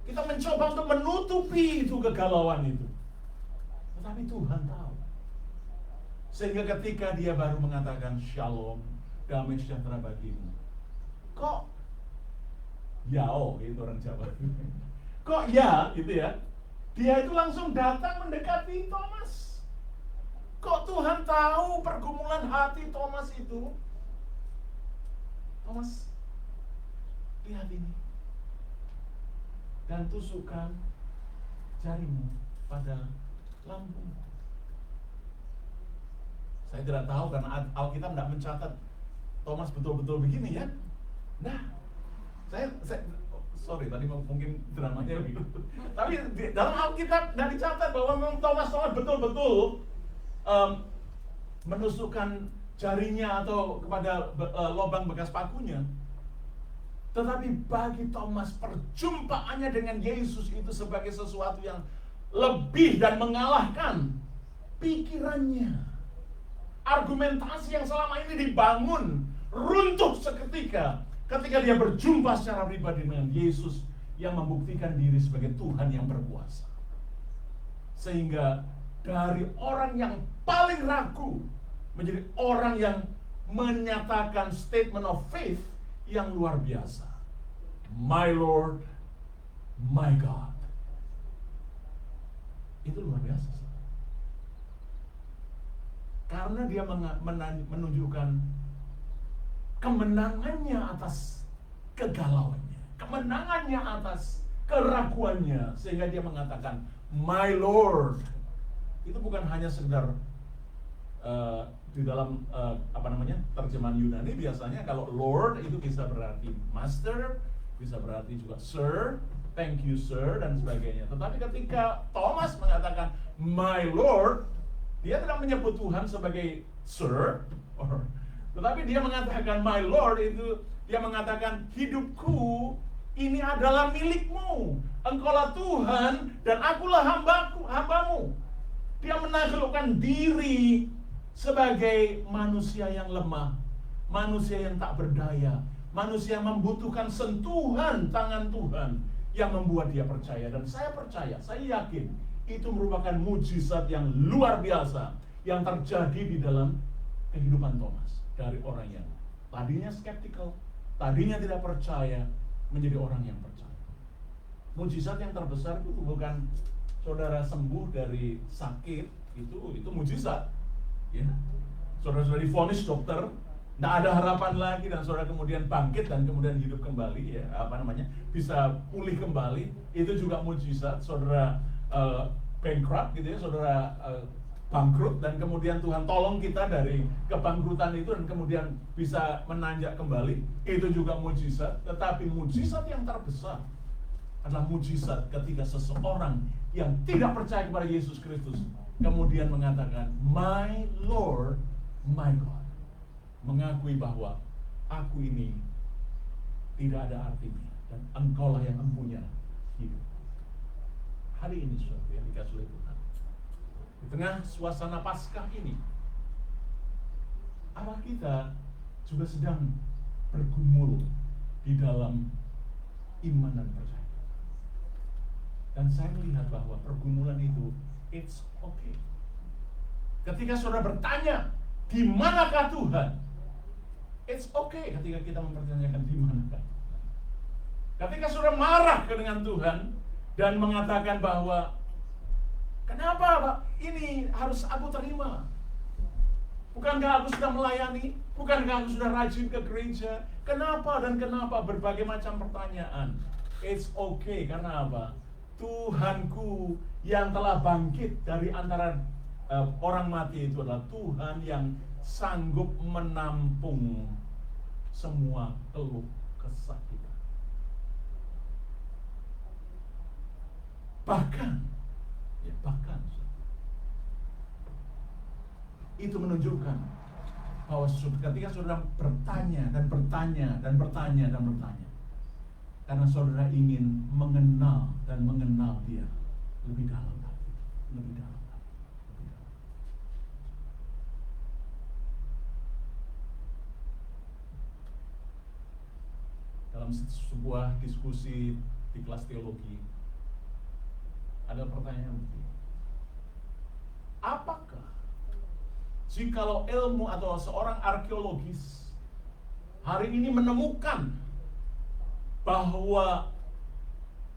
kita mencoba untuk menutupi itu kegalauan itu. Tetapi Tuhan tahu. Sehingga ketika Dia baru mengatakan Shalom, damai sejahtera bagimu, kok yao, itu orang Jawa. Kok ya, gitu ya. Dia itu langsung datang mendekati Thomas. Kok Tuhan tahu pergumulan hati Thomas itu? Thomas, lihat ini. Dan tusukkan jarimu pada lambung. Saya tidak tahu karena Alkitab tidak mencatat Thomas betul-betul begini ya. Nah, saya sorry tadi mungkin dramanya begitu. Tapi dalam Alkitab tidak dicatat bahwa memang Thomas betul-betul menusukkan jarinya atau kepada lubang bekas pakunya. Tetapi bagi Thomas, perjumpaannya dengan Yesus itu sebagai sesuatu yang lebih dan mengalahkan pikirannya. Argumentasi yang selama ini dibangun runtuh seketika ketika dia berjumpa secara pribadi dengan Yesus yang membuktikan diri sebagai Tuhan yang berkuasa. Sehingga dari orang yang paling ragu menjadi orang yang menyatakan statement of faith yang luar biasa. My Lord, my God. Itu luar biasa. Karena dia menunjukkan kemenangannya atas kegalauannya, kemenangannya atas keraguannya, sehingga dia mengatakan my Lord. Itu bukan hanya sekedar di dalam terjemahan Yunani biasanya kalau Lord itu bisa berarti master, bisa berarti juga sir, thank you sir, dan sebagainya. Tetapi ketika Thomas mengatakan my Lord, dia tidak menyebut Tuhan sebagai sir, tetapi dia mengatakan my Lord, itu dia mengatakan hidupku ini adalah milikmu, engkaulah Tuhan dan akulah hambamu. Dia menaklukkan diri sebagai manusia yang lemah, manusia yang tak berdaya, manusia yang membutuhkan sentuhan tangan Tuhan yang membuat dia percaya. Dan saya percaya, saya yakin itu merupakan mujizat yang luar biasa yang terjadi di dalam kehidupan Thomas. Dari orang yang tadinya skeptikal, tadinya tidak percaya, menjadi orang yang percaya. Mujizat yang terbesar itu bukan saudara sembuh dari sakit, itu mujizat. Ya. Saudara sudah divonis dokter, tidak ada harapan lagi, dan saudara kemudian bangkit dan kemudian hidup kembali, bisa pulih kembali, itu juga mujizat. Saudara bankrupt gitu ya, saudara bangkrut dan kemudian Tuhan tolong kita dari kebangkrutan itu dan kemudian bisa menanjak kembali, itu juga mujizat. Tetapi mujizat yang terbesar adalah mujizat ketika seseorang yang tidak percaya kepada Yesus Kristus kemudian mengatakan my Lord, my God, mengakui bahwa aku ini tidak ada artinya dan engkaulah yang mempunyai hidup. Hari ini saudara yang dikasihi oleh Tuhan, di tengah suasana Paskah ini, Allah kita juga sedang bergumul di dalam iman dan percaya. Dan saya melihat bahwa pergumulan itu it's okay. Ketika saudara bertanya di manakah Tuhan, it's okay ketika kita mempertanyakan di manakah. Ketika saudara marah dengan Tuhan dan mengatakan bahwa kenapa Pak ini harus aku terima? Bukankah aku sudah melayani? Bukankah aku sudah rajin ke gereja? Kenapa dan kenapa? Berbagai macam pertanyaan. It's okay, karena apa? Tuhanku yang telah bangkit dari antara orang mati itu adalah Tuhan yang sanggup menampung semua keluh kesah kita. Bahkan itu menunjukkan bahwa ketika saudara bertanya dan bertanya dan bertanya dan bertanya, karena saudara ingin mengenal dan mengenal Dia lebih dalam lagi, lebih dalam lagi, lebih dalam. Dalam sebuah diskusi di kelas teologi, ada pertanyaan begini: apakah jikalau ilmu atau seorang arkeologis hari ini menemukan bahwa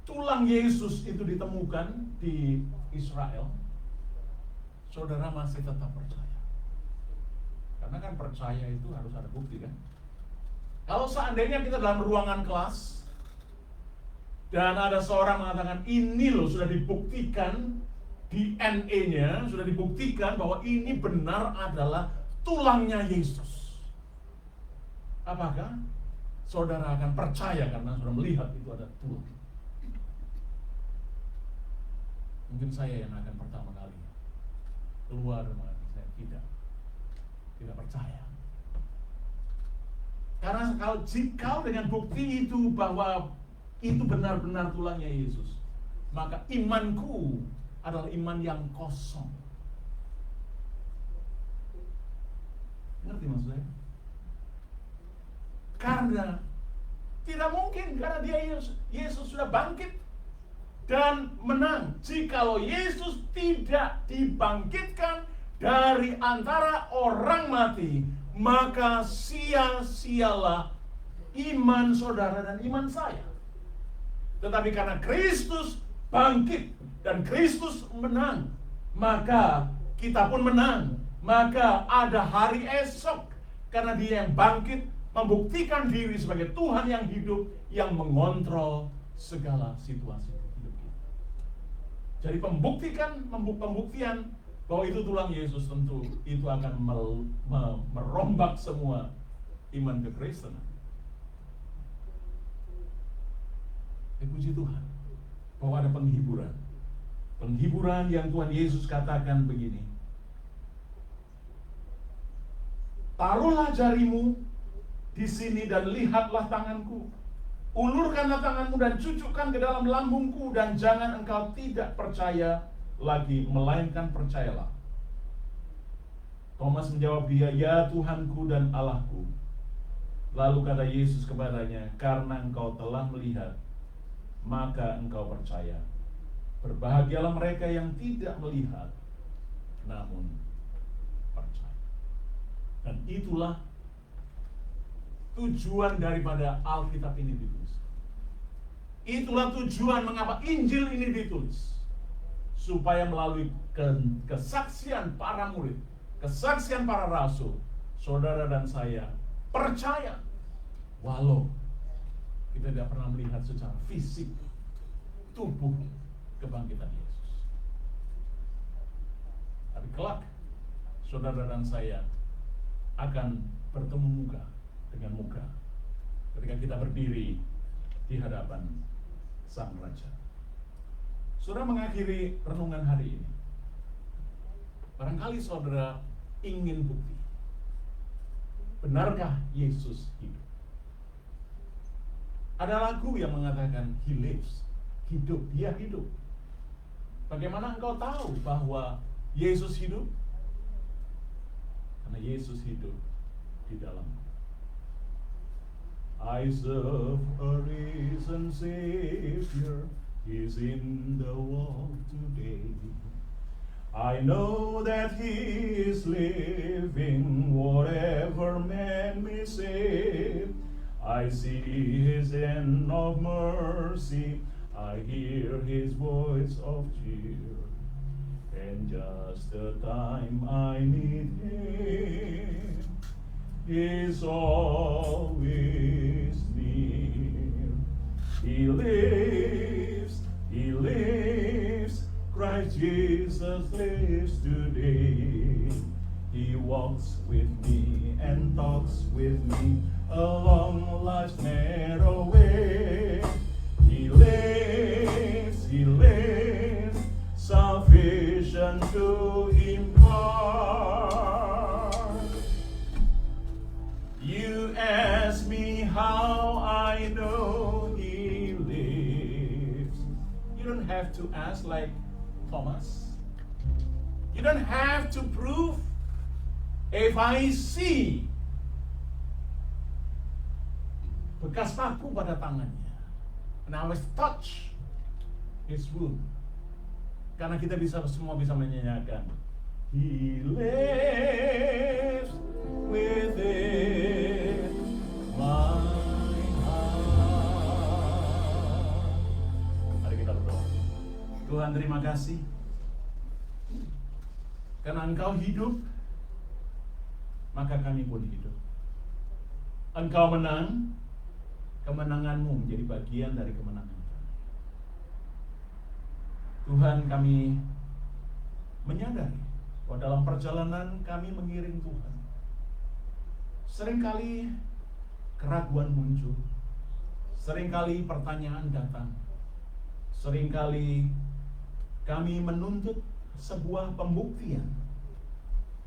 tulang Yesus itu ditemukan di Israel, saudara masih tetap percaya? Karena kan percaya itu harus ada bukti kan? Kalau seandainya kita dalam ruangan kelas dan ada seorang mengatakan ini loh sudah dibuktikan, DNA-nya sudah dibuktikan bahwa ini benar adalah tulangnya Yesus, apakah saudara akan percaya karena sudah melihat itu ada tulang? Mungkin saya yang akan pertama kali keluar dan mengatakan saya tidak percaya. Karena jika dengan bukti itu bahwa itu benar-benar tulangnya Yesus, maka imanku adalah iman yang kosong. Ngerti maksud saya? Karena tidak mungkin, karena Yesus sudah bangkit dan menang. Jikalau Yesus tidak dibangkitkan dari antara orang mati, maka sia-sialah iman saudara dan iman saya. Tetapi karena Kristus bangkit dan Kristus menang, maka kita pun menang. Maka ada hari esok, karena Dia yang bangkit, membuktikan diri sebagai Tuhan yang hidup, yang mengontrol segala situasi hidup kita. Jadi pembuktian bahwa itu tulang Yesus, tentu itu akan merombak semua iman kekristenan. Puji Tuhan bahwa ada penghiburan. Penghiburan yang Tuhan Yesus katakan begini: taruhlah jarimu di sini dan lihatlah tanganku. Ulurkanlah tanganmu dan cucukkan ke dalam lambungku, dan jangan engkau tidak percaya lagi, melainkan percayalah. Thomas menjawab dia, ya Tuhanku dan Allahku. Lalu kata Yesus kepadanya, karena engkau telah melihat, maka engkau percaya. Berbahagialah mereka yang tidak melihat, namun percaya. Dan itulah tujuan daripada Alkitab ini ditulis. Itulah tujuan mengapa Injil ini ditulis. Supaya melalui kesaksian para murid, kesaksian para rasul, saudara dan saya percaya, walau kita tidak pernah melihat secara fisik tubuh kebangkitan Yesus. Tapi kelak saudara dan saya akan bertemu muka dengan muka ketika kita berdiri di hadapan Sang Raja. Saudara mengakhiri renungan hari ini, barangkali saudara ingin bukti, benarkah Yesus hidup? Ada lagu yang mengatakan He lives, hidup, Dia hidup. Bagaimana engkau tahu bahwa Yesus hidup? Karena Yesus hidup di dalammu. I serve a risen Savior, He's in the world today. I know that He is living, whatever man may say. I see His hand of mercy, I hear His voice of cheer. And just the time I need Him, He's always near. He lives, Christ Jesus lives today. He walks with me and talks with me along life's narrow way. He lives, salvation to impart. You ask me how I know He lives. You don't have to ask like Thomas. You don't have to prove. If I see bekas paku pada tangannya, and I was touch His wound, karena kita semua bisa menyanyikan He lives within my heart. Mari kita berdoa. Tuhan, terima kasih karena Engkau hidup, maka kami pun hidup. Engkau menang, kemenangan-Mu menjadi bagian dari kemenangan kami. Tuhan, kami menyadari bahwa dalam perjalanan kami mengiring Tuhan, seringkali keraguan muncul, seringkali pertanyaan datang, seringkali kami menuntut sebuah pembuktian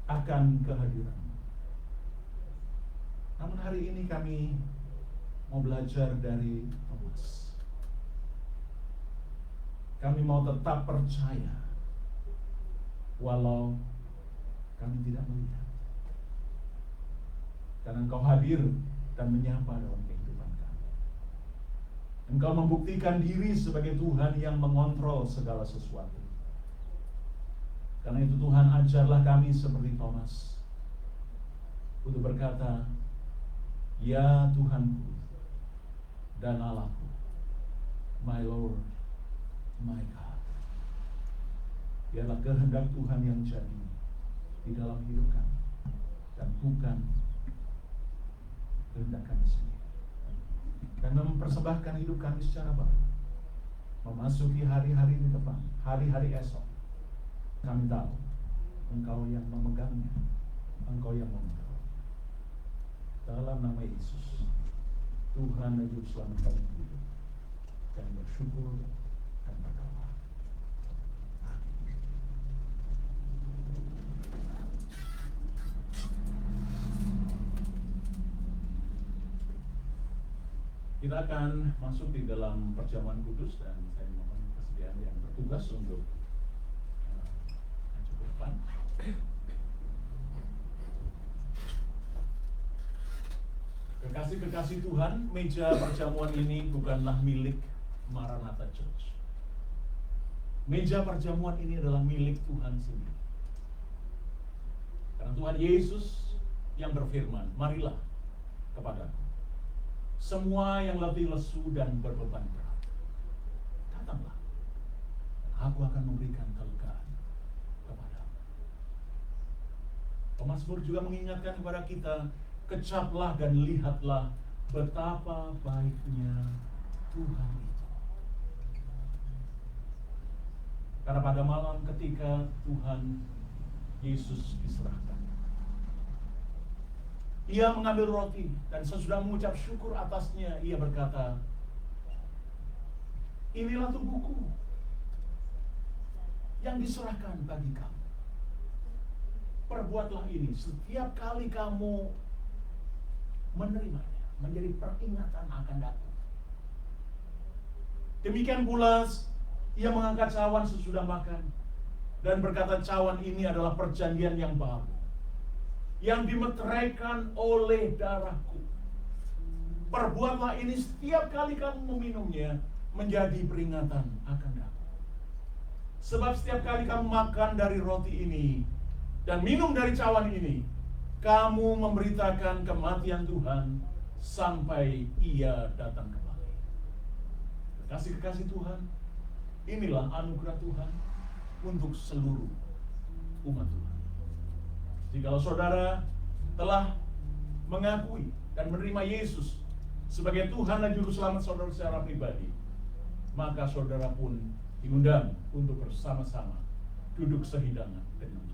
akan kehadiran. Namun hari ini kami mau belajar dari Thomas. Kami mau tetap percaya walau kami tidak melihat. Dan Engkau hadir dan menyapa dalam kehidupan kami. Engkau membuktikan diri sebagai Tuhan yang mengontrol segala sesuatu. Karena itu Tuhan, ajarlah kami seperti Thomas untuk berkata, ya Tuhanku dan Allahku, my Lord, my God. Biarlah kehendak Tuhan yang jadi di dalam hidup kami, dan bukan kehendak kami sendiri. Dan mempersembahkan hidup kami secara baru, memasuki hari-hari di depan, hari-hari esok. Kami tahu Engkau yang memegangnya, Engkau yang mengontrol. Dalam nama Yesus, Tuhan dan Juru Selamat kami hidup dan bersyukur dan berdoa. Amin. Kita akan masuk di dalam perjamuan kudus, dan saya mohon kesediaan yang bertugas untuk maju ke depan. Kekasih-kekasih Tuhan, meja perjamuan ini bukanlah milik Maranatha Church. Meja perjamuan ini adalah milik Tuhan sendiri. Karena Tuhan Yesus yang berfirman, marilah kepadaku semua yang letih lesu dan berbeban berat, datanglah, aku akan memberikan kelegaan kepadamu. Pemazmur juga mengingatkan kepada kita, kecaplah dan lihatlah betapa baiknya Tuhan itu. Karena pada malam ketika Tuhan Yesus diserahkan, Ia mengambil roti, dan sesudah mengucap syukur atasnya, Ia berkata, inilah tubuhku yang diserahkan bagi kamu. Perbuatlah ini setiap kali kamu menerimanya, menjadi peringatan akan datang. Demikian pula Ia mengangkat cawan sesudah makan dan berkata, cawan ini adalah perjanjian yang baru, yang dimeteraikan oleh darahku. Perbuatlah ini setiap kali kamu meminumnya, menjadi peringatan akan datang. Sebab setiap kali kamu makan dari roti ini dan minum dari cawan ini, kamu memberitakan kematian Tuhan sampai Ia datang kembali. Kekasih-kekasih Tuhan, inilah anugerah Tuhan untuk seluruh umat Tuhan. Jikalau saudara telah mengakui dan menerima Yesus sebagai Tuhan dan Juru Selamat saudara secara pribadi, maka saudara pun diundang untuk bersama-sama duduk sehidangan dengan Tuhan.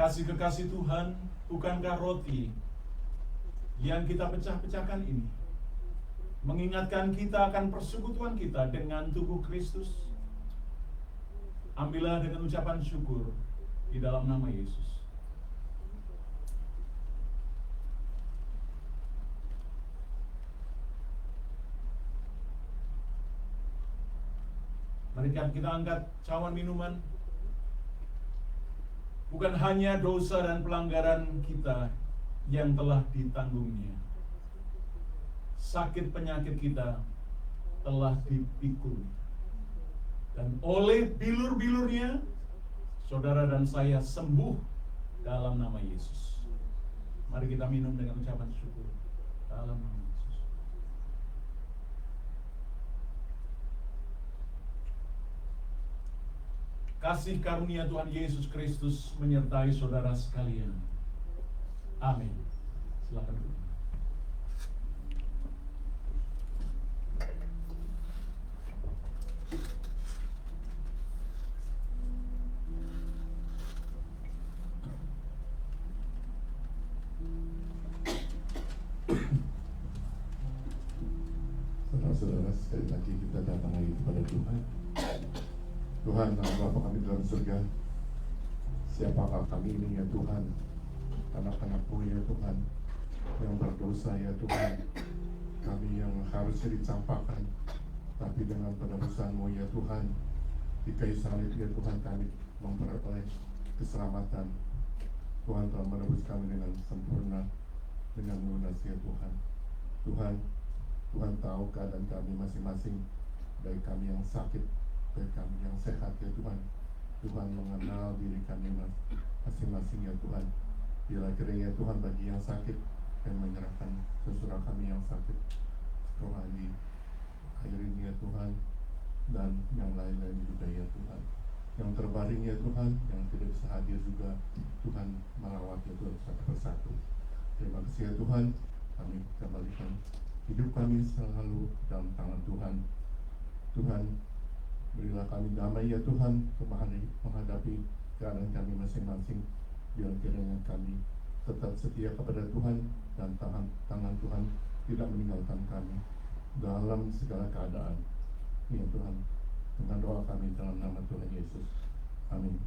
Kekasih-kekasih Tuhan, bukankah roti yang kita pecah-pecahkan ini mengingatkan kita akan persekutuan kita dengan tubuh Kristus? Ambillah dengan ucapan syukur di dalam nama Yesus. Mari kita angkat cawan minuman. Bukan hanya dosa dan pelanggaran kita yang telah ditanggungnya. Sakit penyakit kita telah dipikul. Dan oleh bilur-bilurnya, saudara dan saya sembuh dalam nama Yesus. Mari kita minum dengan ucapan syukur dalam nama Yesus. Kasih karunia Tuhan Yesus Kristus menyertai saudara sekalian. Amin. Silakan duduk. Saudara-saudara, sekali lagi kita datang lagi kepada Tuhan. Tuhan, Bapa kami dalam surga, siapakah kami ini ya Tuhan? Anak-anak-Mu ya Tuhan, yang berdosa ya Tuhan. Kami yang harusnya dicampakkan, tapi dengan penebusan-Mu ya Tuhan, di kayu salib ya Tuhan, kami memperoleh keselamatan. Tuhan telah menebus kami dengan sempurna, dengan lunas ya Tuhan. Tuhan tahu keadaan kami masing-masing, baik kami yang sakit, baik kami yang sehat ya Tuhan. Tuhan mengenal diri kami masing-masing ya Tuhan. Bila kiranya Tuhan bagi yang sakit, dan menyerahkan sesuatu kami yang sakit rohani, air ini ya Tuhan, dan yang lain-lain juga ya Tuhan. Yang terbaring ya Tuhan, yang tidak bisa hadir juga, Tuhan merawat ya Tuhan satu persatu. Terima kasih ya Tuhan, kami kembalikan hidup kami selalu dalam tangan Tuhan. Tuhan, berilah kami damai ya Tuhan, menghadapi keadaan kami masing-masing. Biar kiranya kami tetap setia kepada Tuhan, dan tangan Tuhan tidak meninggalkan kami dalam segala keadaan. Ya Tuhan, dengan doa kami dalam nama Tuhan Yesus. Amin.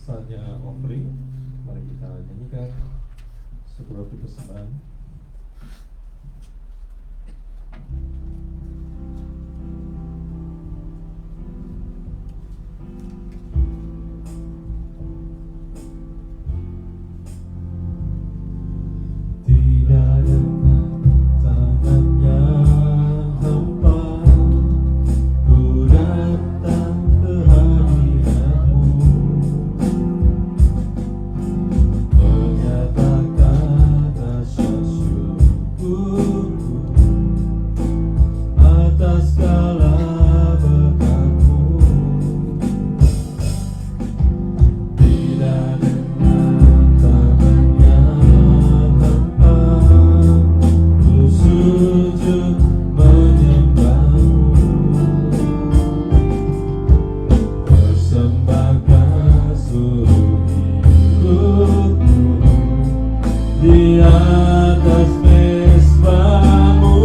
Saatnya offering, mari kita nyanyikan sebuah persembahan. Tidak ada tangan yang hampa, ku datang ke hadirat-Mu, menyatakan rasa syukurku atas segala berkat-Mu. Tidak dengan tangan yang hampa, ku sujud menyembah-Mu, persembahkan seluruh hidupku di atas mezbah-Mu.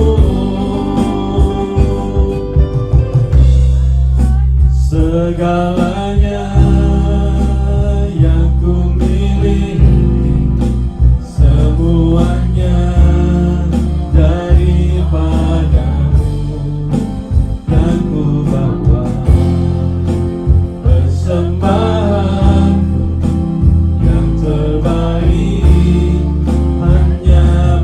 Segalanya yang ku miliki, semuanya daripada-Mu, dan ku bawa persembahanku yang terbaik hanya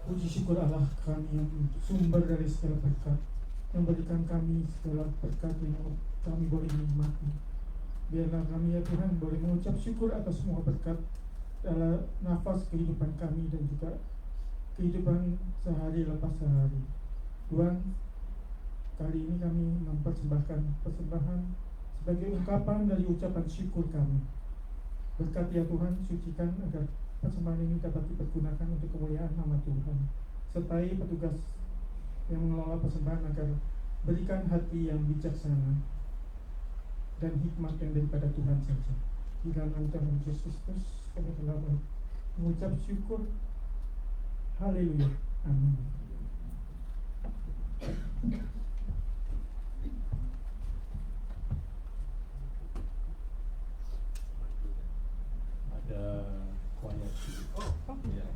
Puji syukur Allah kami yang sumber dari segala berkat, yang berikan kami segala berkat yang kami boleh nikmati. Biarlah kami ya Tuhan boleh mengucap syukur atas semua berkat dalam nafas kehidupan kami dan juga kehidupan sehari lepas sehari. Tuhan, kali ini kami mempersembahkan persembahan sebagai ungkapan dari ucapan syukur kami. Berkati ya Tuhan, sucikan agar persembahan ini dapat dipergunakan untuk kemuliaan nama Tuhan. Sertai petugas yang mengelola persembahan agar berikan hati yang bijaksana dan hikmat yang daripada Tuhan saja. Di dalam nama Tuhan Yesus Kristus kami telah mengucap syukur. Haleluya. Amin. Ada choir. Ya.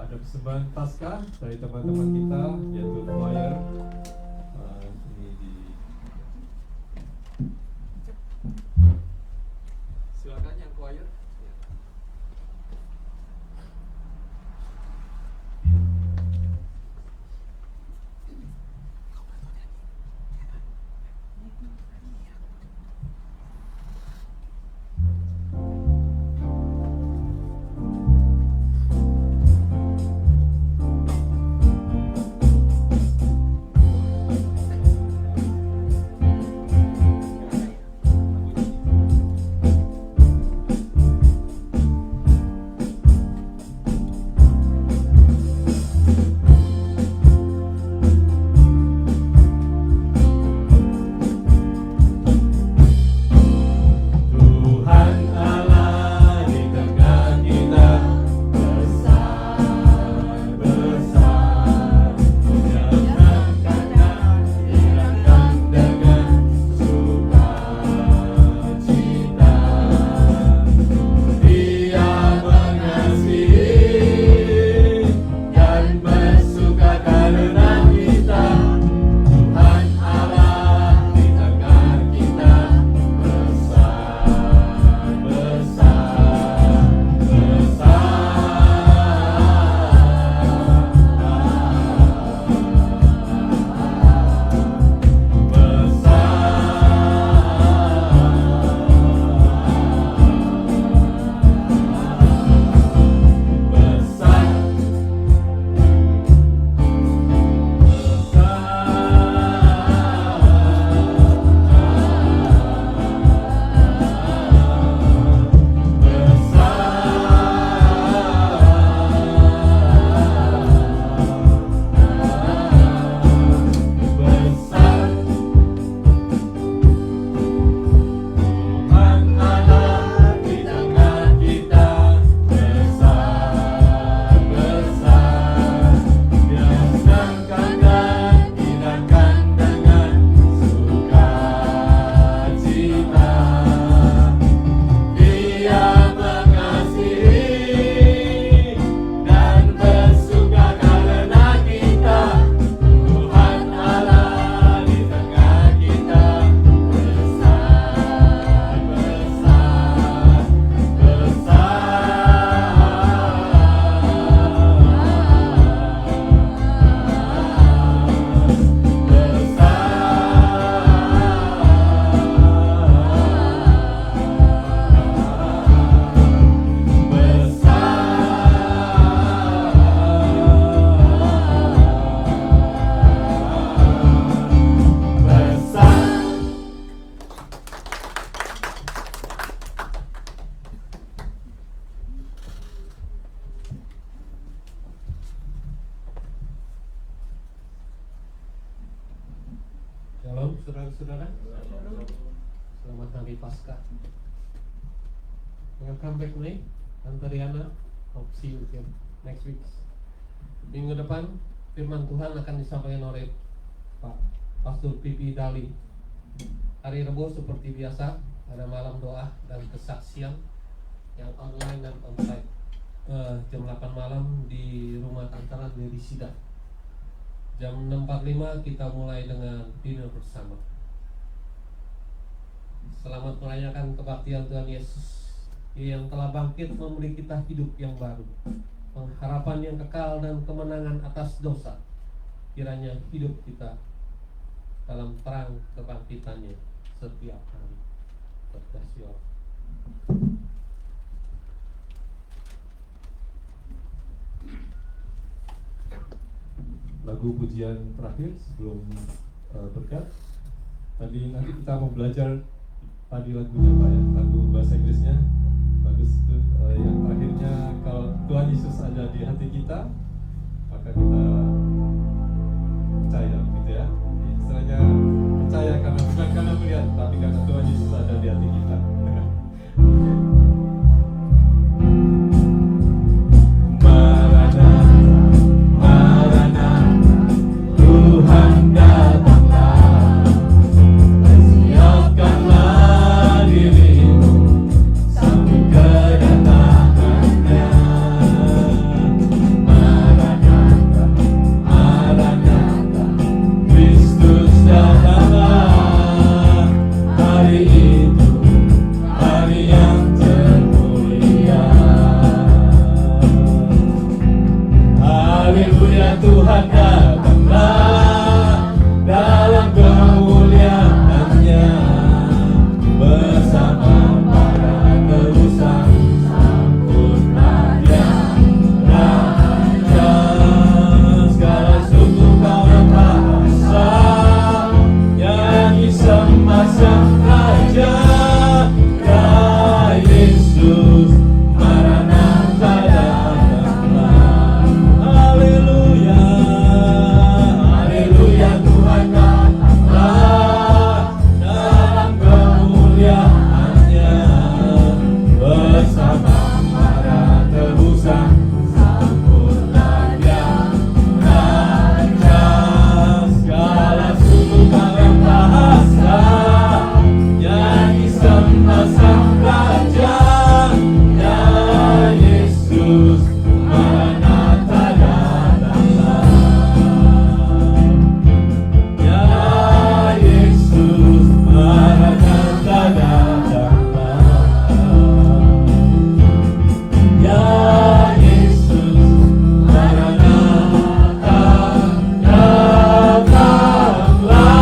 Ada persembahan Paskah dari teman-teman kita yaitu choir. Ini di Silakan yang choir. Shalom saudara-saudara. Selamat hari Paskah. Welcome back nih, Tante Riana. Hope see you again next week. Minggu depan firman Tuhan akan disampaikan oleh Pak Pastor Pipi Dali. Hari Rabu seperti biasa ada malam doa dan kesaksian yang online dan onsite. Jam 8 malam di rumah Kantaran di Sida. Jam 6.45 kita mulai dengan dinner bersama. Selamat merayakan kebaktian Tuhan Yesus yang telah bangkit memberi kita hidup yang baru. pengharapan yang kekal dan kemenangan atas dosa. Kiranya hidup kita dalam terang kebangkitannya setiap hari. Terkasih Allah. Lagu pujian terakhir sebelum berkat. Nanti kita mau belajar tadi lagunya Pak ya, lagu bahasa Inggrisnya bagus itu. Yang terakhirnya, kalau Tuhan Yesus ada di hati kita, maka kita percaya gitu ya. Istilahnya percaya karena bukan karena melihat, tapi karena Tuhan Yesus ada di hati kita. Maranatha, Maranatha, Tuhan datanglah, siapkanlah dirimu sambut kedatangannya. Maranatha, Maranatha, Kristus datanglah, hari itu hari yang termulia. Haleluya, Tuhan datanglah dalam kemuliaan-Nya bersama para terusan sempurna Dia Raja. Segala suku kaum bahasa nyanyi semasang Raja. Ya Yesus, Maranatha datanglah. Haleluya, haleluya, Tuhan datanglah dalam kemuliaan-Nya bersama para terusan sempurna Dia Raja. Segala suku kaum bahasa nyanyi semasang Raja. Ya Yesus, Maranatha datanglah. Ya Yesus, Maranatha datanglah. Ya Yesus, Maranatha datanglah.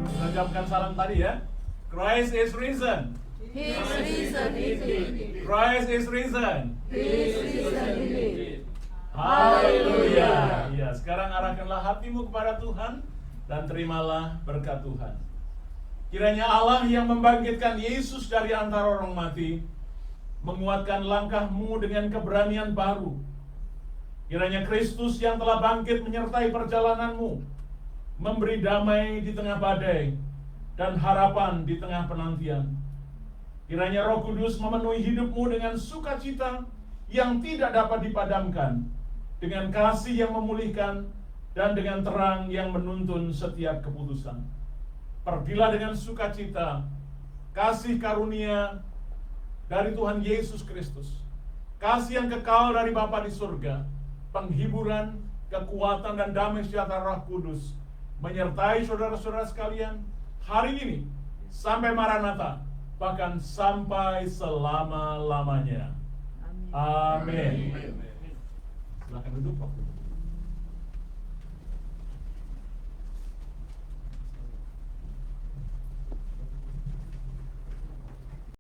Kita ucapkan salam tadi ya. Christ is risen. He is risen indeed. Christ is risen. He is risen indeed. Haleluya. Ya, sekarang arahkanlah hatimu kepada Tuhan dan terimalah berkat Tuhan. Kiranya Allah yang membangkitkan Yesus dari antara orang mati menguatkan langkahmu dengan keberanian baru. Kiranya Kristus yang telah bangkit menyertai perjalananmu, memberi damai di tengah badai dan harapan di tengah penantian. Kiranya Roh Kudus memenuhi hidupmu dengan sukacita yang tidak dapat dipadamkan, dengan kasih yang memulihkan, dan dengan terang yang menuntun setiap keputusan. Pergilah dengan sukacita, kasih karunia dari Tuhan Yesus Kristus, kasih yang kekal dari Bapa di surga, penghiburan, kekuatan, dan damai sejahtera Roh Kudus menyertai saudara-saudara sekalian hari ini sampai Maranatha, bahkan sampai selama-lamanya. Amin. Silakan duduk, Pak.